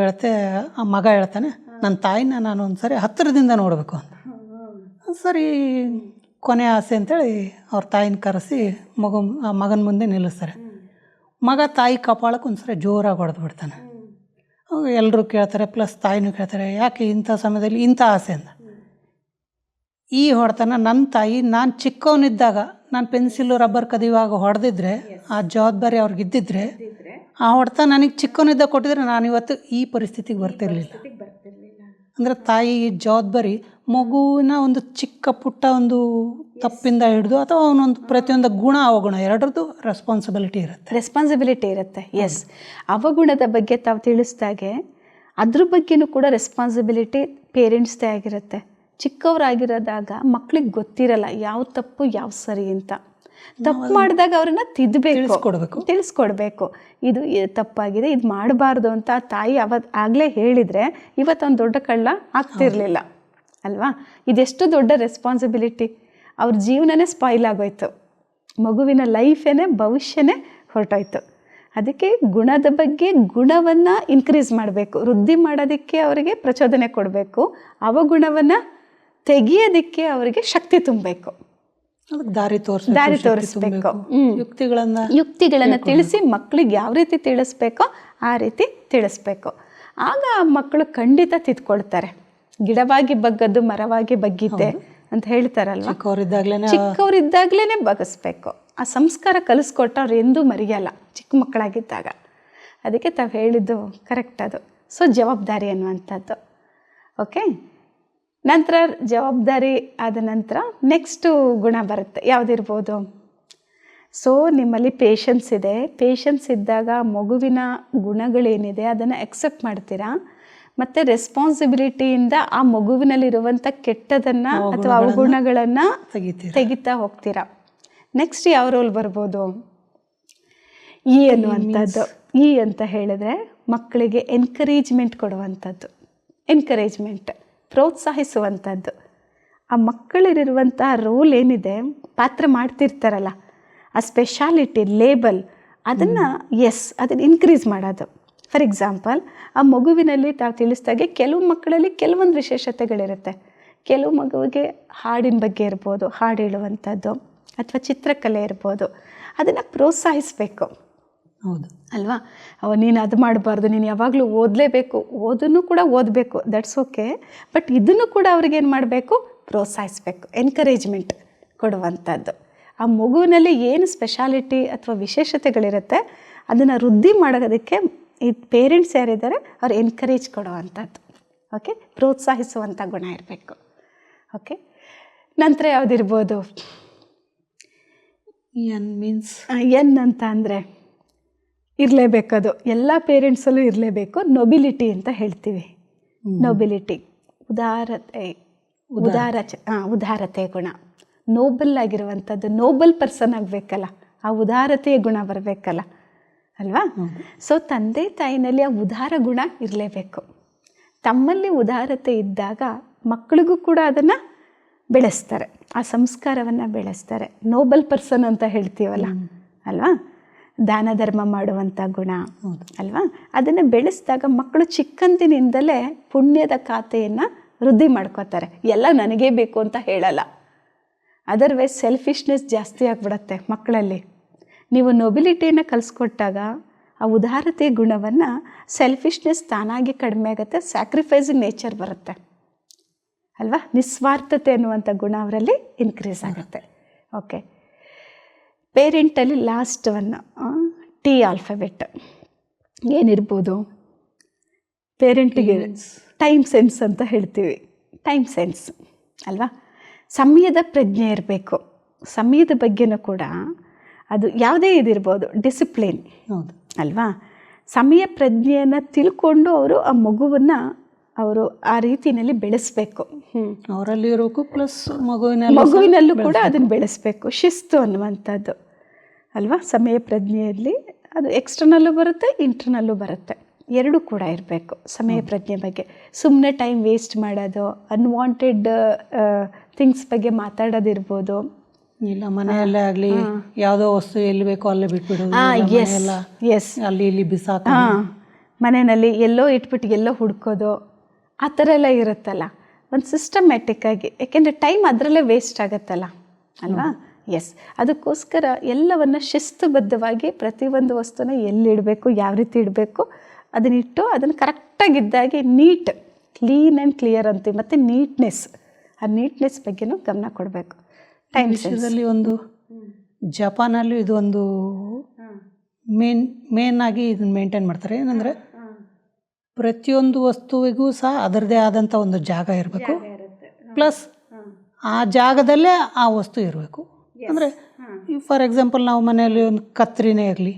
ಹೇಳ್ತಾನೆ, ನನ್ನ ತಾಯಿನ ನಾನು ಒಂದು ಸಾರಿ ಹತ್ತಿರದಿಂದ ನೋಡಬೇಕು ಅಂತ. ಸರಿ, ಕೊನೆ ಆಸೆ ಅಂತೇಳಿ ಅವ್ರ ತಾಯಿನ ಕರೆಸಿ ಮಗನ ಮುಂದೆ ನಿಲ್ಲಿಸ್ತಾರೆ. ಮಗ ತಾಯಿ ಕಪಾಳಕ್ಕೆ ಒಂದು ಸರಿ ಜೋರಾಗಿ ಹೊಡೆದು ಬಿಡ್ತಾನೆ. ಎಲ್ಲರೂ ಕೇಳ್ತಾರೆ, ಪ್ಲಸ್ ತಾಯಿನೂ ಕೇಳ್ತಾರೆ, ಯಾಕೆ ಇಂಥ ಸಮಯದಲ್ಲಿ ಇಂಥ ಆಸೆ ಅಂತ. ಈ ಹೊಡೆತನ ನನ್ನ ತಾಯಿ ನಾನು ಚಿಕ್ಕವನಿದ್ದಾಗ ನಾನು ಪೆನ್ಸಿಲು ರಬ್ಬರ್ ಕದಿಯುವಾಗ ಹೊಡೆದಿದ್ರೆ, ಆ ಜವಾಬ್ದಾರಿ ಅವ್ರಿಗೆ ಇದ್ದಿದ್ರೆ, ಆ ಹೊಡೆತ ನನಗೆ ಚಿಕ್ಕವನಿದ್ದಾಗ ಕೊಟ್ಟಿದ್ರೆ ನಾನು ಇವತ್ತು ಈ ಪರಿಸ್ಥಿತಿಗೆ ಬರ್ತಿರ್ಲಿಲ್ಲ. ಅಂದರೆ ತಾಯಿ ಜವಾಬ್ದಾರಿ ಮಗುವಿನ ಒಂದು ಚಿಕ್ಕ ಪುಟ್ಟ ಒಂದು ತಪ್ಪಿಂದ ಹಿಡಿದು ಅಥವಾ ಅವನೊಂದು ಪ್ರತಿಯೊಂದು ಗುಣ ಅವಗುಣ ಎರಡರದ್ದು ರೆಸ್ಪಾನ್ಸಿಬಿಲಿಟಿ ಇರುತ್ತೆ. ಎಸ್, ಅವಗುಣದ ಬಗ್ಗೆ ತಾವು ತಿಳಿಸ್ದಾಗೆ ಅದ್ರ ಬಗ್ಗೆನೂ ಕೂಡ ರೆಸ್ಪಾನ್ಸಿಬಿಲಿಟಿ ಪೇರೆಂಟ್ಸ್ದೇ ಆಗಿರುತ್ತೆ. ಚಿಕ್ಕವರಾಗಿರೋದಾಗ ಮಕ್ಳಿಗೆ ಗೊತ್ತಿರಲ್ಲ ಯಾವ ತಪ್ಪು ಯಾವ ಸರಿ ಅಂತ. ತಪ್ಪು ಮಾಡಿದಾಗ ಅವ್ರನ್ನ ತಿಳಿಸ್ಕೊಡ್ಬೇಕು, ಇದು ತಪ್ಪಾಗಿದೆ, ಇದು ಮಾಡಬಾರ್ದು ಅಂತ ತಾಯಿ ಆಗಲೇ ಹೇಳಿದರೆ ಇವತ್ತೊಂದು ದೊಡ್ಡ ಕಳ್ಳ ಆಗ್ತಿರ್ಲಿಲ್ಲ ಅಲ್ವಾ? ಇದೆಷ್ಟು ದೊಡ್ಡ ರೆಸ್ಪಾನ್ಸಿಬಿಲಿಟಿ. ಅವ್ರ ಜೀವನನೇ ಸ್ಪಾಯ್ಲ್ ಆಗೋಯ್ತು, ಮಗುವಿನ ಲೈಫೇನೆ, ಭವಿಷ್ಯನೇ ಹೊರಟೋಯ್ತು. ಅದಕ್ಕೆ ಗುಣದ ಬಗ್ಗೆ ಗುಣವನ್ನು ಇನ್ಕ್ರೀಸ್ ಮಾಡಬೇಕು, ವೃದ್ಧಿ ಮಾಡೋದಕ್ಕೆ ಅವರಿಗೆ ಪ್ರಚೋದನೆ ಕೊಡಬೇಕು, ಅವಗುಣವನ್ನು ತೆಗಿಯೋದಕ್ಕೆ ಅವರಿಗೆ ಶಕ್ತಿ ತುಂಬಬೇಕು, ದಾರಿ ತೋರಿಸ್ಬೇಕು. ಯುಕ್ತಿಗಳನ್ನು ತಿಳಿಸಿ ಮಕ್ಕಳಿಗೆ ಯಾವ ರೀತಿ ತಿಳಿಸ್ಬೇಕೋ ಆ ರೀತಿ ತಿಳಿಸ್ಬೇಕು. ಆಗ ಮಕ್ಕಳು ಖಂಡಿತ ತಿದ್ಕೊಳ್ತಾರೆ. ಗಿಡವಾಗಿ ಬಗ್ಗದ್ದು ಮರವಾಗಿ ಬಗ್ಗಿದ್ದೆ ಅಂತ ಹೇಳ್ತಾರಲ್ವ, ಚಿಕ್ಕವರಿದ್ದಾಗಲೇ ಬಗ್ಗಿಸ್ಬೇಕು. ಆ ಸಂಸ್ಕಾರ ಕಲಿಸ್ಕೊಟ್ಟವ್ರು ಎಂದೂ ಮರೆಯಲ್ಲ ಚಿಕ್ಕ ಮಕ್ಕಳಾಗಿದ್ದಾಗ. ಅದಕ್ಕೆ ತಾವು ಹೇಳಿದ್ದು ಕರೆಕ್ಟ್ ಅದು. ಸೊ ಜವಾಬ್ದಾರಿ ಅನ್ನುವಂಥದ್ದು. ಓಕೆ, ನಂತರ ಜವಾಬ್ದಾರಿ ಆದ ನಂತರ ನೆಕ್ಸ್ಟು ಗುಣ ಬರುತ್ತೆ. ಯಾವುದಿರ್ಬೋದು? ಸೊ ನಿಮ್ಮಲ್ಲಿ ಪೇಷನ್ಸ್ ಇದೆ. ಪೇಷನ್ಸ್ ಇದ್ದಾಗ ಮಗುವಿನ ಗುಣಗಳೇನಿದೆ ಅದನ್ನು ಎಕ್ಸೆಪ್ಟ್ ಮಾಡ್ತೀರಾ, ಮತ್ತು ರೆಸ್ಪಾನ್ಸಿಬಿಲಿಟಿಯಿಂದ ಆ ಮಗುವಿನಲ್ಲಿರುವಂಥ ಕೆಟ್ಟದನ್ನು ಅಥವಾ ಅವಗುಣಗಳನ್ನು ತೆಗಿತಾ ಹೋಗ್ತೀರಾ. ನೆಕ್ಸ್ಟ್ ಯಾವ ರೋಲ್ ಬರ್ಬೋದು? ಈ ಅನ್ನುವಂಥದ್ದು. ಈ ಅಂತ ಹೇಳಿದ್ರೆ ಮಕ್ಕಳಿಗೆ ಎನ್ಕರೇಜ್ಮೆಂಟ್ ಕೊಡುವಂಥದ್ದು, ಪ್ರೋತ್ಸಾಹಿಸುವಂಥದ್ದು. ಆ ಮಕ್ಕಳಲ್ಲಿರುವಂಥ ರೋಲ್ ಏನಿದೆ, ಪಾತ್ರ ಮಾಡ್ತಿರ್ತಾರಲ್ಲ, ಆ ಸ್ಪೆಷಾಲಿಟಿ ಲೇಬಲ್ ಅದನ್ನು ಅದನ್ನು ಇನ್ಕ್ರೀಸ್ ಮಾಡೋದು. ಫಾರ್ ಎಕ್ಸಾಂಪಲ್, ಆ ಮಗುವಿನಲ್ಲಿ ತಾವು ತಿಳಿಸ್ದಾಗೆ ಕೆಲವು ಮಕ್ಕಳಲ್ಲಿ ಕೆಲವೊಂದು ವಿಶೇಷತೆಗಳಿರುತ್ತೆ. ಕೆಲವು ಮಗುವಿಗೆ ಹಾಡಿನ ಬಗ್ಗೆ ಇರ್ಬೋದು, ಹಾಡು ಹೇಳುವಂಥದ್ದು ಅಥವಾ ಚಿತ್ರಕಲೆ ಇರ್ಬೋದು, ಅದನ್ನು ಪ್ರೋತ್ಸಾಹಿಸಬೇಕು. ಹೌದು ಅಲ್ವಾ? ನೀನು ಅದು ಮಾಡಬಾರ್ದು, ನೀನು ಯಾವಾಗಲೂ ಓದಲೇಬೇಕು, ಓದನ್ನು ಕೂಡ ಓದಬೇಕು, ದಟ್ಸ್ ಓಕೆ. ಬಟ್ ಇದನ್ನು ಕೂಡ ಅವ್ರಿಗೇನು ಮಾಡಬೇಕು? ಪ್ರೋತ್ಸಾಹಿಸಬೇಕು, ಎನ್ಕರೇಜ್ಮೆಂಟ್ ಕೊಡುವಂಥದ್ದು. ಆ ಮಗುವಿನಲ್ಲಿ ಏನು ಸ್ಪೆಷಾಲಿಟಿ ಅಥವಾ ವಿಶೇಷತೆಗಳಿರುತ್ತೆ ಅದನ್ನು ವೃದ್ಧಿ ಮಾಡೋದಕ್ಕೆ ಈ ಪೇರೆಂಟ್ಸ್ ಯಾರಿದ್ದಾರೆ ಅವ್ರು ಎನ್ಕರೇಜ್ ಕೊಡುವಂಥದ್ದು. ಓಕೆ, ಪ್ರೋತ್ಸಾಹಿಸುವಂಥ ಗುಣ ಇರಬೇಕು. ಓಕೆ, ನಂತರ ಯಾವುದಿರ್ಬೋದು? ಎನ್ ಅಂತ ಅಂದರೆ ಇರಲೇಬೇಕದು, ಎಲ್ಲ ಪೇರೆಂಟ್ಸಲ್ಲೂ ಇರಲೇಬೇಕು. ನೊಬಿಲಿಟಿ ಅಂತ ಹೇಳ್ತೀವಿ. ನೊಬಿಲಿಟಿ, ಉದಾರತೆ ಗುಣ. ನೋಬಲ್ ಆಗಿರುವಂಥದ್ದು, ನೋಬಲ್ ಪರ್ಸನ್ ಆಗಬೇಕಲ್ಲ, ಆ ಉದಾರತೆಯ ಗುಣ ಬರಬೇಕಲ್ಲ ಅಲ್ವಾ. ಸೊ ತಂದೆ ತಾಯಿನಲ್ಲಿ ಆ ಉದಾರ ಗುಣ ಇರಲೇಬೇಕು. ತಮ್ಮಲ್ಲಿ ಉದಾರತೆ ಇದ್ದಾಗ ಮಕ್ಕಳಿಗೂ ಕೂಡ ಅದನ್ನು ಬೆಳೆಸ್ತಾರೆ, ಆ ಸಂಸ್ಕಾರವನ್ನು ಬೆಳೆಸ್ತಾರೆ. ನೋಬಲ್ ಪರ್ಸನ್ ಅಂತ ಹೇಳ್ತೀವಲ್ಲ ಅಲ್ವಾ, ದಾನ ಧರ್ಮ ಮಾಡುವಂಥ ಗುಣ ಅಲ್ವಾ, ಅದನ್ನು ಬೆಳೆಸಿದಾಗ ಮಕ್ಕಳು ಚಿಕ್ಕಂದಿನಿಂದಲೇ ಪುಣ್ಯದ ಖಾತೆಯನ್ನು ವೃದ್ಧಿ ಮಾಡ್ಕೋತಾರೆ. ಎಲ್ಲ ನನಗೇ ಬೇಕು ಅಂತ ಹೇಳಲ್ಲ, ಅದರ್ವೈಸ್ ಸೆಲ್ಫಿಶ್ನೆಸ್ ಜಾಸ್ತಿ ಆಗಿಬಿಡತ್ತೆ ಮಕ್ಕಳಲ್ಲಿ. ನೀವು ನೊಬಿಲಿಟಿಯನ್ನು ಕಲಿಸ್ಕೊಟ್ಟಾಗ ಆ ಉದಾರತೆ ಗುಣವನ್ನು, ಸೆಲ್ಫಿಶ್ನೆಸ್ ತಾನಾಗಿ ಕಡಿಮೆ ಆಗುತ್ತೆ, ಸ್ಯಾಕ್ರಿಫೈಸಿಂಗ್ ನೇಚರ್ ಬರುತ್ತೆ ಅಲ್ವಾ, ನಿಸ್ವಾರ್ಥತೆ ಅನ್ನುವಂಥ ಗುಣ ಅವರಲ್ಲಿ ಇನ್ಕ್ರೀಸ್ ಆಗುತ್ತೆ. ಓಕೆ, ಪೇರೆಂಟಲ್ಲಿ ಲಾಸ್ಟ್ ಒನ್ ಟಿ ಆಲ್ಫಾಬೆಟ್ ಏನಿರ್ಬೋದು? ಪೇರೆಂಟಿಗೆ ಟೈಮ್ ಸೆನ್ಸ್ ಅಂತ ಹೇಳ್ತೀವಿ. ಟೈಮ್ ಸೆನ್ಸ್ ಅಲ್ವಾ, ಸಮಯದ ಪ್ರಜ್ಞೆ ಇರಬೇಕು. ಸಮಯದ ಬಗ್ಗೆನೂ ಕೂಡ ಅದು ಯಾವುದೇ ಇದಿರ್ಬೋದು, ಡಿಸಿಪ್ಲಿನ್ ಅಲ್ವಾ, ಸಮಯ ಪ್ರಜ್ಞೆಯನ್ನು ತಿಳ್ಕೊಂಡು ಅವರು ಆ ಮಗುವನ್ನು ಅವರು ಆ ರೀತಿಯಲ್ಲಿ ಬೆಳೆಸಬೇಕು. ಅವರಲ್ಲಿ ಇರೋಕು ಪ್ಲಸ್ ಮಗುವಿನಲ್ಲೂ ಕೂಡ ಅದನ್ನು ಬೆಳೆಸಬೇಕು. ಶಿಸ್ತು ಅನ್ನುವಂಥದ್ದು ಅಲ್ವಾ, ಸಮಯ ಪ್ರಜ್ಞೆಯಲ್ಲಿ ಅದು ಎಕ್ಸ್ಟರ್ನಲ್ಲೂ ಬರುತ್ತೆ, ಇಂಟರ್ನಲ್ಲೂ ಬರುತ್ತೆ, ಎರಡೂ ಕೂಡ ಇರಬೇಕು ಸಮಯ ಪ್ರಜ್ಞೆ ಬಗ್ಗೆ. ಸುಮ್ಮನೆ ಟೈಮ್ ವೇಸ್ಟ್ ಮಾಡೋದು, ಅನ್ವಾಂಟೆಡ್ ಥಿಂಗ್ಸ್ ಬಗ್ಗೆ ಮಾತಾಡೋದಿರ್ಬೋದು, ಇಲ್ಲ ಮನೆಯಲ್ಲೇ ಆಗಲಿ ಯಾವುದೋ ವಸ್ತು ಎಲ್ಲಿ ಬೇಕೋ ಅಲ್ಲೇ ಬಿಟ್ಬಿಡೋದು, ಅಲ್ಲಿ ಇಲ್ಲಿ ಬಿಸಾಕ, ಮನೆಯಲ್ಲಿ ಎಲ್ಲೋ ಇಟ್ಬಿಟ್ಟು ಎಲ್ಲೋ ಹುಡ್ಕೋದು, ಆ ಥರ ಎಲ್ಲ ಇರುತ್ತಲ್ಲ. ಒಂದು ಸಿಸ್ಟಮ್ಯಾಟಿಕ್ ಆಗಿ, ಯಾಕೆಂದರೆ ಟೈಮ್ ಅದರಲ್ಲೇ ವೇಸ್ಟ್ ಆಗುತ್ತಲ್ಲ ಅಲ್ವಾ. ಎಸ್, ಅದಕ್ಕೋಸ್ಕರ ಎಲ್ಲವನ್ನು ಶಿಸ್ತುಬದ್ಧವಾಗಿ ಪ್ರತಿಯೊಂದು ವಸ್ತುನ ಎಲ್ಲಿಡಬೇಕು, ಯಾವ ರೀತಿ ಇಡಬೇಕು ಅದನ್ನಿಟ್ಟು ಅದನ್ನು ಕರೆಕ್ಟಾಗಿದ್ದಾಗೆ ನೀಟ್, ಕ್ಲೀನ್ ಆ್ಯಂಡ್ ಕ್ಲಿಯರ್ ಅಂತೀವಿ. ಮತ್ತು ನೀಟ್ನೆಸ್, ಆ ನೀಟ್ನೆಸ್ ಬಗ್ಗೆನೂ ಗಮನ ಕೊಡಬೇಕು. ಟೈಮ್ ವಿಷಯದಲ್ಲಿ ಒಂದು ಜಪಾನಲ್ಲಿ ಇದು ಒಂದು ಮೇನ್ ಆಗಿ ಇದನ್ನು ಮೇಂಟೈನ್ ಮಾಡ್ತಾರೆ. ಏನಂದರೆ ಪ್ರತಿಯೊಂದು ವಸ್ತುವಿಗೂ ಸಹ ಅದರದೇ ಆದಂಥ ಒಂದು ಜಾಗ ಇರಬೇಕು, ಪ್ಲಸ್ ಆ ಜಾಗದಲ್ಲೇ ಆ ವಸ್ತು ಇರಬೇಕು. ಅಂದರೆ ಫಾರ್ ಎಕ್ಸಾಂಪಲ್ ನಾವು ಮನೆಯಲ್ಲಿ ಒಂದು ಕತ್ರಿನೇ ಆಗಲಿ,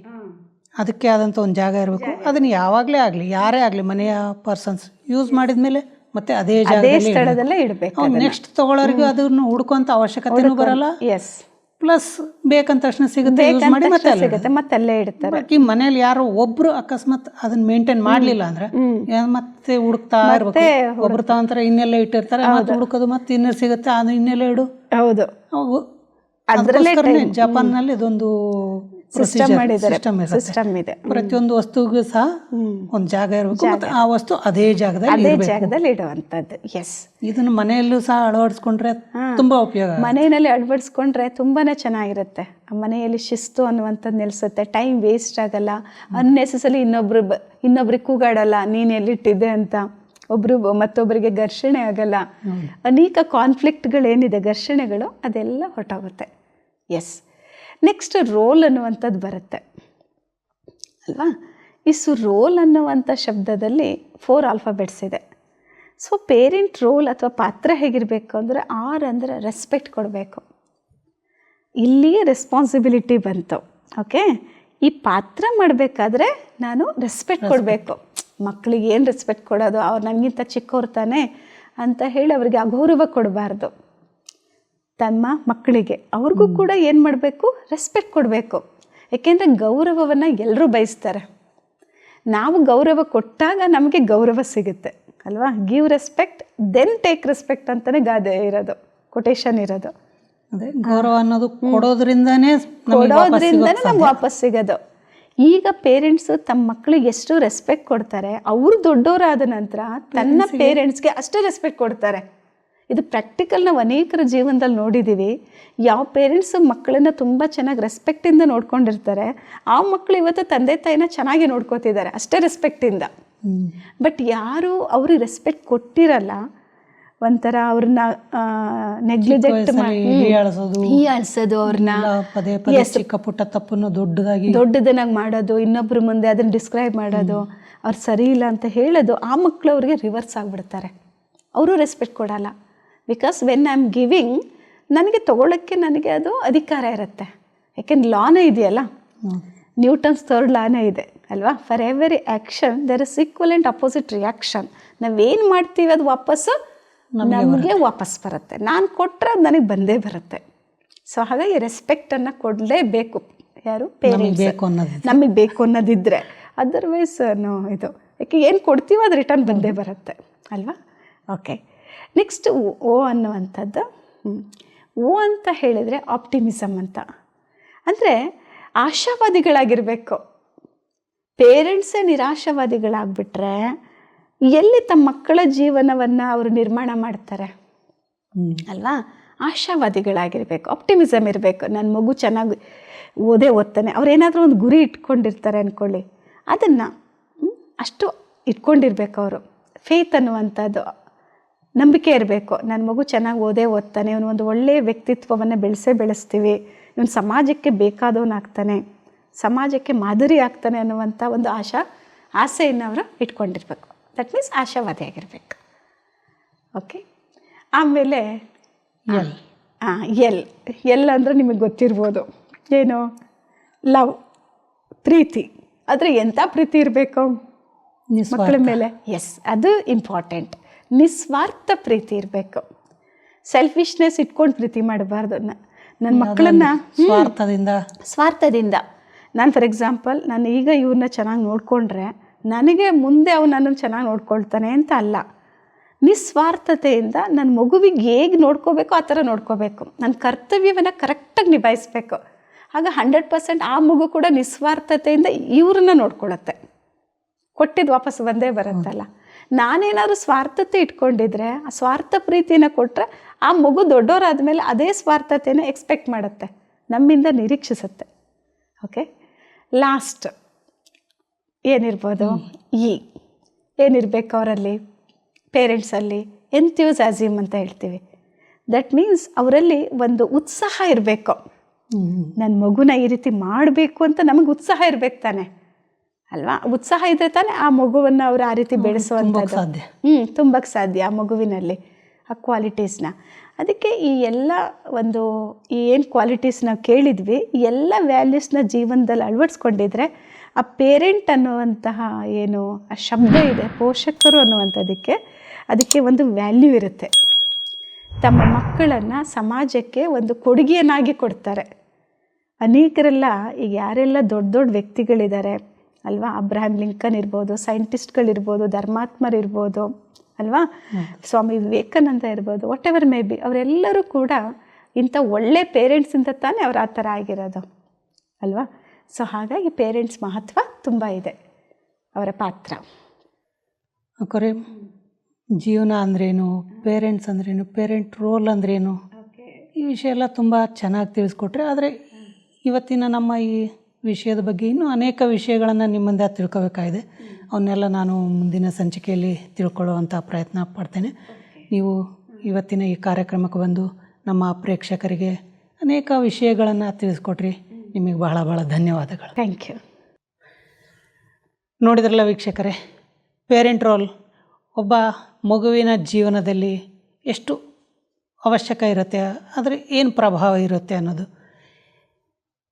ಅದಕ್ಕೆ ಆದಂಥ ಒಂದು ಜಾಗ ಇರಬೇಕು. ಅದನ್ನು ಯಾವಾಗಲೇ ಆಗಲಿ, ಯಾರೇ ಆಗಲಿ, ಮನೆಯ ಪರ್ಸನ್ಸ್ ಯೂಸ್ ಮಾಡಿದ ಮೇಲೆ ಮತ್ತೆ ಅದೇ ಸ್ಥಳದಲ್ಲೇ ಇಡಬೇಕು. ನೆಕ್ಸ್ಟ್ ತಗೊಳ್ಳೋರಿಗೂ ಅದನ್ನು ಹುಡ್ಕೋಂಥ ಅವಶ್ಯಕತೆನೂ ಬರಲ್ಲ. ಎಸ್, ಪ್ಲಸ್ ಬೇಕಂತ ತಕ್ಷಣ ಸಿಗುತ್ತೆ, ಯೂಸ್ ಮಾಡಿ ಮತ್ತೆ ಅಲ್ಲೇ ಇಡ್ತಾರೆ. ಈ ಮನೇಲಿ ಯಾರೋ ಒಬ್ರು ಅಕಸ್ಮಾತ್ ಅದನ್ನ ಮೇಂಟೈನ್ ಮಾಡ್ಲಿಲ್ಲ ಅಂದ್ರೆ ಮತ್ತೆ ಹುಡುಕ್ತಾ ಇರ್ಬೇಕು. ಒಬ್ರು ತಗೊಂತಾರೆ, ಇನ್ನೆಲ್ಲ ಇಟ್ಟಿರ್ತಾರೆ, ಮತ್ತೆ ಹುಡುಕೋದು, ಮತ್ತೆ ಇನ್ನೆಲ್ಲ ಸಿಗುತ್ತೆ, ಅದು ಇನ್ನೆಲ್ಲ ಇಡು. ಹೌದು, ಜಪಾನ್ನಲ್ಲಿ ಇದೊಂದು ಸಿಸ್ಟಮ್ ಇದೆ. ಪ್ರತಿಯೊಂದು ವಸ್ತುಗೂ ಸಹ ಒಂದು ಜಾಗ ಇರಬೇಕು, ಮತ್ತೆ ಆ ವಸ್ತು ಅದೇ ಜಾಗದಲ್ಲಿ ಇಡುವಂಥದ್ದು. ಎಸ್, ಇದನ್ನ ಮನೆಯಲ್ಲೂ ಸಹ ಅಳವಡಿಸ್ಕೊಂಡ್ರೆ ತುಂಬಾ ಉಪಯೋಗ. ಮನೆಯಲ್ಲಿ ಅಳವಡಿಸ್ಕೊಂಡ್ರೆ ತುಂಬಾನೇ ಚೆನ್ನಾಗಿರುತ್ತೆ. ಮನೆಯಲ್ಲಿ ಶಿಸ್ತು ಅನ್ನುವಂಥದ್ದು ನಿಲ್ಲಿಸುತ್ತೆ, ಟೈಮ್ ವೇಸ್ಟ್ ಆಗಲ್ಲ, ಅನ್ನೆಸೆಸರಿ ಇನ್ನೊಬ್ರಿಗೆ ಕೂಗಾಡಲ್ಲ ನೀನು ಎಲ್ಲಿಟ್ಟಿದ್ದೆ ಅಂತ, ಒಬ್ರು ಮತ್ತೊಬ್ಬರಿಗೆ ಘರ್ಷಣೆ ಆಗಲ್ಲ. ಅನೇಕ ಕಾನ್ಫ್ಲಿಕ್ಟ್ಗಳೇನಿದೆ, ಘರ್ಷಣೆಗಳು, ಅದೆಲ್ಲ ಹೊರಟೋಗುತ್ತೆ. ಎಸ್, ನೆಕ್ಸ್ಟ್ ರೋಲ್ ಅನ್ನುವಂಥದ್ದು ಬರುತ್ತೆ ಅಲ್ವಾ. ಈ ರೋಲ್ ಅನ್ನುವಂಥ ಶಬ್ದದಲ್ಲಿ 4 ಆಲ್ಫಾಬೆಟ್ಸ್ ಇದೆ. ಸೊ ಪೇರೆಂಟ್ ರೋಲ್ ಅಥವಾ ಪಾತ್ರ ಹೇಗಿರಬೇಕು ಅಂದರೆ, ಆರ್ ಅಂದರೆ ರೆಸ್ಪೆಕ್ಟ್ ಕೊಡಬೇಕು. ಇಲ್ಲಿಯೇ ರೆಸ್ಪಾನ್ಸಿಬಿಲಿಟಿ ಬಂತು. ಓಕೆ, ಈ ಪಾತ್ರ ಮಾಡಬೇಕಾದ್ರೆ ನಾನು ರೆಸ್ಪೆಕ್ಟ್ ಕೊಡಬೇಕು. ಮಕ್ಕಳಿಗೆ ಏನು ರೆಸ್ಪೆಕ್ಟ್ ಕೊಡೋದು, ಅವ್ರು ನನಗಿಂತ ಚಿಕ್ಕವ್ರು ತಾನೆ ಅಂತ ಹೇಳಿ ಅವ್ರಿಗೆ ಅಗೌರವ ಕೊಡಬಾರ್ದು. ತಮ್ಮ ಮಕ್ಕಳಿಗೆ ಅವ್ರಿಗೂ ಕೂಡ ಏನು ಮಾಡಬೇಕು, ರೆಸ್ಪೆಕ್ಟ್ ಕೊಡಬೇಕು. ಏಕೆಂದರೆ ಗೌರವವನ್ನು ಎಲ್ಲರೂ ಬಯಸ್ತಾರೆ. ನಾವು ಗೌರವ ಕೊಟ್ಟಾಗ ನಮಗೆ ಗೌರವ ಸಿಗುತ್ತೆ ಅಲ್ವಾ. Give respect then take respect ಅಂತಲೇ ಗಾದೆ ಇರೋದು, ಕೊಟೇಶನ್ ಇರೋದು. ಅದೇ ಗೌರವ ಅನ್ನೋದು ಕೊಡೋದ್ರಿಂದನೇ ನಮ್ಗೆ ವಾಪಸ್ ಸಿಗೋದು. ಈಗ ಪೇರೆಂಟ್ಸು ತಮ್ಮ ಮಕ್ಕಳಿಗೆ ಎಷ್ಟು ರೆಸ್ಪೆಕ್ಟ್ ಕೊಡ್ತಾರೆ, ಅವರು ದೊಡ್ಡವರಾದ ನಂತರ ತನ್ನ ಪೇರೆಂಟ್ಸ್ಗೆ ಅಷ್ಟೇ ರೆಸ್ಪೆಕ್ಟ್ ಕೊಡ್ತಾರೆ. ಇದು ಪ್ರಾಕ್ಟಿಕಲ್ ನಾವು ಅನೇಕರ ಜೀವನದಲ್ಲಿ ನೋಡಿದ್ದೀವಿ. ಯಾವ ಪೇರೆಂಟ್ಸು ಮಕ್ಕಳನ್ನು ತುಂಬ ಚೆನ್ನಾಗಿ ರೆಸ್ಪೆಕ್ಟಿಂದ ನೋಡ್ಕೊಂಡಿರ್ತಾರೆ, ಆ ಮಕ್ಕಳು ಇವತ್ತು ತಂದೆ ತಾಯಿನ ಚೆನ್ನಾಗಿ ನೋಡ್ಕೋತಿದ್ದಾರೆ ಅಷ್ಟೇ ರೆಸ್ಪೆಕ್ಟಿಂದ. ಬಟ್ ಯಾರು ಅವ್ರಿಗೆ ರೆಸ್ಪೆಕ್ಟ್ ಕೊಟ್ಟಿರಲ್ಲ, ಒಂಥರ ಅವ್ರನ್ನ ನೆಗ್ಲಿಜೆಕ್ಟ್ ಹೀಯಾಳ್ಸೋದು, ಅವ್ರನ್ನ ಚಿಕ್ಕ ಪುಟ್ಟ ತಪ್ಪನ್ನು ದೊಡ್ಡದನ್ನಾಗಿ ಮಾಡೋದು, ಇನ್ನೊಬ್ಬರ ಮುಂದೆ ಅದನ್ನು ಡಿಸ್ಕ್ರೈಬ್ ಮಾಡೋದು, ಅವ್ರು ಸರಿ ಇಲ್ಲ ಅಂತ ಹೇಳೋದು, ಆ ಮಕ್ಕಳು ಅವ್ರಿಗೆ ರಿವರ್ಸ್ ಆಗಿಬಿಡ್ತಾರೆ. ಅವರು ರೆಸ್ಪೆಕ್ಟ್ ಕೊಡಲ್ಲ. Because when I am giving, ನನಗೆ ತೊಗೊಳಕ್ಕೆ ನನಗೆ ಅದು ಅಧಿಕಾರ ಇರುತ್ತೆ. ಯಾಕೆಂದ್ರೆ ಲಾನೇ ಇದೆಯಲ್ಲ, ನ್ಯೂಟನ್ಸ್ 3rd ಲಾನೇ ಇದೆ ಅಲ್ವಾ. For every action there is equal and opposite reaction. ನಾವೇನು ಮಾಡ್ತೀವಿ ಅದು ವಾಪಸ್ಸು ನಮಗೆ ವಾಪಸ್ ಬರುತ್ತೆ. ನಾನು ಕೊಟ್ಟರೆ ಅದು ನನಗೆ ಬಂದೇ ಬರುತ್ತೆ. ಸೊ ಹಾಗಾಗಿ ರೆಸ್ಪೆಕ್ಟನ್ನು ಕೊಡಲೇಬೇಕು. ಯಾರು? ನಮಗೆ ಪೇರೆಂಟ್ಸ್. ಬೇಕು ಅನ್ನೋದು. ನಮಗೆ ಬೇಕು ಅನ್ನೋದಿದ್ದರೆ, ಅದರ್ವೈಸ್ ಇದು ಯಾಕೆ ಏನು ಕೊಡ್ತೀವೋ ಅದು ರಿಟರ್ನ್ ಬಂದೇ ಬರುತ್ತೆ ಅಲ್ವಾ? ಓಕೆ, ನೆಕ್ಸ್ಟ್ ಓ ಅನ್ನುವಂಥದ್ದು. ಓ ಅಂತ ಹೇಳಿದರೆ ಆಪ್ಟಿಮಿಸಮ್ ಅಂತ. ಅಂದರೆ ಆಶಾವಾದಿಗಳಾಗಿರಬೇಕು. ಪೇರೆಂಟ್ಸೇ ನಿರಾಶಾವಾದಿಗಳಾಗ್ಬಿಟ್ರೆ ಎಲ್ಲಿ ತಮ್ಮ ಮಕ್ಕಳ ಜೀವನವನ್ನು ಅವರು ನಿರ್ಮಾಣ ಮಾಡ್ತಾರೆ ಅಲ್ವಾ? ಆಶಾವಾದಿಗಳಾಗಿರಬೇಕು, ಆಪ್ಟಿಮಿಸಮ್ ಇರಬೇಕು. ನನ್ನ ಮಗು ಚೆನ್ನಾಗಿ ಓದ್ತಾನೆ. ಅವ್ರೇನಾದರೂ ಒಂದು ಗುರಿ ಇಟ್ಕೊಂಡಿರ್ತಾರೆ ಅಂದ್ಕೊಳ್ಳಿ, ಅದನ್ನು ಅಷ್ಟು ಇಟ್ಕೊಂಡಿರ್ಬೇಕು ಅವರು. ಫೇತ್ ಅನ್ನುವಂಥದ್ದು, ನಂಬಿಕೆ ಇರಬೇಕು. ನನ್ನ ಮಗು ಚೆನ್ನಾಗಿ ಓದ್ತಾನೆ, ಇವನು ಒಂದು ಒಳ್ಳೆಯ ವ್ಯಕ್ತಿತ್ವವನ್ನು ಬೆಳೆಸ್ತೀವಿ, ಇವನು ಸಮಾಜಕ್ಕೆ ಬೇಕಾದವನಾಗ್ತಾನೆ, ಸಮಾಜಕ್ಕೆ ಮಾದರಿ ಆಗ್ತಾನೆ ಅನ್ನುವಂಥ ಒಂದು ಆಸೆಯನ್ನು ಅವರು ಇಟ್ಕೊಂಡಿರ್ಬೇಕು. ದಟ್ ಮೀನ್ಸ್ ಆಶಾವಾದಿಯಾಗಿರ್ಬೇಕು. ಓಕೆ, ಆಮೇಲೆ ಎಲ್ ಅಂದರೆ ನಿಮಗೆ ಗೊತ್ತಿರ್ಬೋದು ಏನು? ಲವ್, ಪ್ರೀತಿ. ಆದರೆ ಎಂಥ ಪ್ರೀತಿ ಇರಬೇಕು ಮಕ್ಕಳ ಮೇಲೆ? ಎಸ್, ಅದು ಇಂಪಾರ್ಟೆಂಟ್. ನಿಸ್ವಾರ್ಥ ಪ್ರೀತಿ ಇರಬೇಕು. ಸೆಲ್ಫಿಶ್ನೆಸ್ ಇಟ್ಕೊಂಡು ಪ್ರೀತಿ ಮಾಡಬಾರ್ದು. ನನ್ನ ಮಕ್ಕಳನ್ನು ಸ್ವಾರ್ಥದಿಂದ ನಾನು ಫಾರ್ ಎಕ್ಸಾಂಪಲ್, ನಾನು ಈಗ ಇವ್ರನ್ನ ಚೆನ್ನಾಗಿ ನೋಡಿಕೊಂಡ್ರೆ ನನಗೆ ಮುಂದೆ ಅವ್ನು ನನ್ನನ್ನು ಚೆನ್ನಾಗಿ ನೋಡ್ಕೊಳ್ತಾನೆ ಅಂತ ಅಲ್ಲ. ನಿಸ್ವಾರ್ಥತೆಯಿಂದ ನನ್ನ ಮಗುವಿಗೆ ಹೇಗೆ ನೋಡ್ಕೋಬೇಕು ಆ ಥರ ನೋಡ್ಕೋಬೇಕು. ನನ್ನ ಕರ್ತವ್ಯವನ್ನು ಕರೆಕ್ಟಾಗಿ ನಿಭಾಯಿಸ್ಬೇಕು. ಆಗ 100% ಆ ಮಗು ಕೂಡ ನಿಸ್ವಾರ್ಥತೆಯಿಂದ ಇವ್ರನ್ನ ನೋಡ್ಕೊಳ್ಳುತ್ತೆ. ಕೊಟ್ಟಿದ್ದು ವಾಪಸ್ ಬಂದೇ ಬರುತ್ತಲ್ಲ. ನಾನೇನಾದರೂ ಸ್ವಾರ್ಥತೆ ಇಟ್ಕೊಂಡಿದ್ರೆ, ಆ ಸ್ವಾರ್ಥ ಪ್ರೀತಿನ ಕೊಟ್ಟರೆ ಆ ಮಗು ದೊಡ್ಡವರಾದ್ಮೇಲೆ ಅದೇ ಸ್ವಾರ್ಥತೆನ ಎಕ್ಸ್ಪೆಕ್ಟ್ ಮಾಡುತ್ತೆ, ನಮ್ಮಿಂದ ನಿರೀಕ್ಷಿಸುತ್ತೆ. ಓಕೆ, ಲಾಸ್ಟ್ ಏನಿರ್ಬೋದು? ಏನಿರಬೇಕು ಅವರಲ್ಲಿ? ಪೇರೆಂಟ್ಸಲ್ಲಿ ಎಂಥ್ಯೂಸಾಸಿಮ್ ಅಂತ ಹೇಳ್ತೀವಿ. ದಟ್ ಮೀನ್ಸ್ ಅವರಲ್ಲಿ ಒಂದು ಉತ್ಸಾಹ ಇರಬೇಕು. ನನ್ನ ಮಗುನ ಈ ರೀತಿ ಮಾಡಬೇಕು ಅಂತ ನಮಗೆ ಉತ್ಸಾಹ ಇರಬೇಕು ತಾನೆ ಅಲ್ವಾ? ಉತ್ಸಾಹ ಇದ್ದರೆ ತಾನೇ ಆ ಮಗುವನ್ನು ಅವರು ಆ ರೀತಿ ಬೆಳೆಸುವಂಥದ್ದು ತುಂಬಕ್ಕೆ ಸಾಧ್ಯ, ಆ ಮಗುವಿನಲ್ಲಿ ಆ ಕ್ವಾಲಿಟೀಸ್ನ. ಅದಕ್ಕೆ ಈ ಎಲ್ಲ ಈ ಏನು ಕ್ವಾಲಿಟೀಸ್ ನಾವು ಕೇಳಿದ್ವಿ, ಈ ಎಲ್ಲ ವ್ಯಾಲ್ಯೂಸ್ನ ಜೀವನದಲ್ಲಿ ಅಳವಡಿಸ್ಕೊಂಡಿದ್ರೆ ಆ ಪೇರೆಂಟ್ ಅನ್ನುವಂತಹ ಏನು ಆ ಶಬ್ದ ಇದೆ, ಪೋಷಕರು ಅದಕ್ಕೆ ಒಂದು ವ್ಯಾಲ್ಯೂ ಇರುತ್ತೆ. ತಮ್ಮ ಮಕ್ಕಳನ್ನು ಸಮಾಜಕ್ಕೆ ಒಂದು ಕೊಡುಗೆಯನ್ನಾಗಿ ಕೊಡ್ತಾರೆ. ಅನೇಕರೆಲ್ಲ ಈಗ ಯಾರೆಲ್ಲ ದೊಡ್ಡ ದೊಡ್ಡ ವ್ಯಕ್ತಿಗಳಿದ್ದಾರೆ ಅಲ್ವಾ? ಅಬ್ರಹಾಂ ಲಿಂಕನ್ ಇರ್ಬೋದು, ಸೈಂಟಿಸ್ಟ್ಗಳಿರ್ಬೋದು, ಧರ್ಮಾತ್ಮರಿರ್ಬೋದು ಅಲ್ವಾ, ಸ್ವಾಮಿ ವಿವೇಕಾನಂದ ಇರ್ಬೋದು, ವಾಟ್ ಎವರ್ ಮೇ ಬಿ, ಅವರೆಲ್ಲರೂ ಕೂಡ ಇಂಥ ಒಳ್ಳೆ ಪೇರೆಂಟ್ಸಿಂದ ತಾನೇ ಅವ್ರು ಆ ಥರ ಆಗಿರೋದು ಅಲ್ವಾ? ಸೊ ಹಾಗಾಗಿ ಪೇರೆಂಟ್ಸ್ ಮಹತ್ವ ತುಂಬ ಇದೆ, ಅವರ ಪಾತ್ರ. ಕೊರೆ ಜೀವನ ಅಂದ್ರೇನು, ಪೇರೆಂಟ್ಸ್ ಅಂದ್ರೇನು, ಪೇರೆಂಟ್ ರೋಲ್ ಅಂದ್ರೇನು, ಈ ವಿಷಯ ಎಲ್ಲ ತುಂಬ ಚೆನ್ನಾಗಿ ತಿಳಿಸ್ಕೊಟ್ರೆ. ಆದರೆ ಇವತ್ತಿನ ನಮ್ಮ ಈ ವಿಷಯದ ಬಗ್ಗೆ ಇನ್ನೂ ಅನೇಕ ವಿಷಯಗಳನ್ನು ನಿಮ್ಮಿಂದ ತಿಳ್ಕೋಬೇಕಾಗಿದೆ. ಅವನ್ನೆಲ್ಲ ನಾನು ಮುಂದಿನ ಸಂಚಿಕೆಯಲ್ಲಿ ತಿಳ್ಕೊಳ್ಳುವಂಥ ಪ್ರಯತ್ನ ಪಡ್ತೇನೆ. ನೀವು ಇವತ್ತಿನ ಈ ಕಾರ್ಯಕ್ರಮಕ್ಕೆ ಬಂದು ನಮ್ಮ ಪ್ರೇಕ್ಷಕರಿಗೆ ಅನೇಕ ವಿಷಯಗಳನ್ನು ತಿಳಿಸ್ಕೊಟ್ರಿ. ನಿಮಗೆ ಬಹಳ ಬಹಳ ಧನ್ಯವಾದಗಳು. Thank you. ನೋಡಿದ್ರಲ್ಲ ವೀಕ್ಷಕರೇ, ಪೇರೆಂಟ್ ರೋಲ್ ಒಬ್ಬ ಮಗುವಿನ ಜೀವನದಲ್ಲಿ ಎಷ್ಟು ಅವಶ್ಯಕ ಇರುತ್ತೆ, ಆದರೆ ಏನು ಪ್ರಭಾವ ಇರುತ್ತೆ ಅನ್ನೋದು.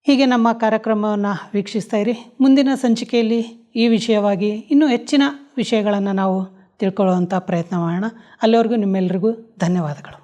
ಹೀಗೆ ನಮ್ಮ ಕಾರ್ಯಕ್ರಮವನ್ನು ವೀಕ್ಷಿಸ್ತಾ ಇರಿ. ಮುಂದಿನ ಸಂಚಿಕೆಯಲ್ಲಿ ಈ ವಿಷಯವಾಗಿ ಇನ್ನೂ ಹೆಚ್ಚಿನ ವಿಷಯಗಳನ್ನು ನಾವು ತಿಳ್ಕೊಳ್ಳುವಂಥ ಪ್ರಯತ್ನ ಮಾಡೋಣ. ಅಲ್ಲಿವರೆಗೂ ನಿಮ್ಮೆಲ್ಲರಿಗೂ ಧನ್ಯವಾದಗಳು.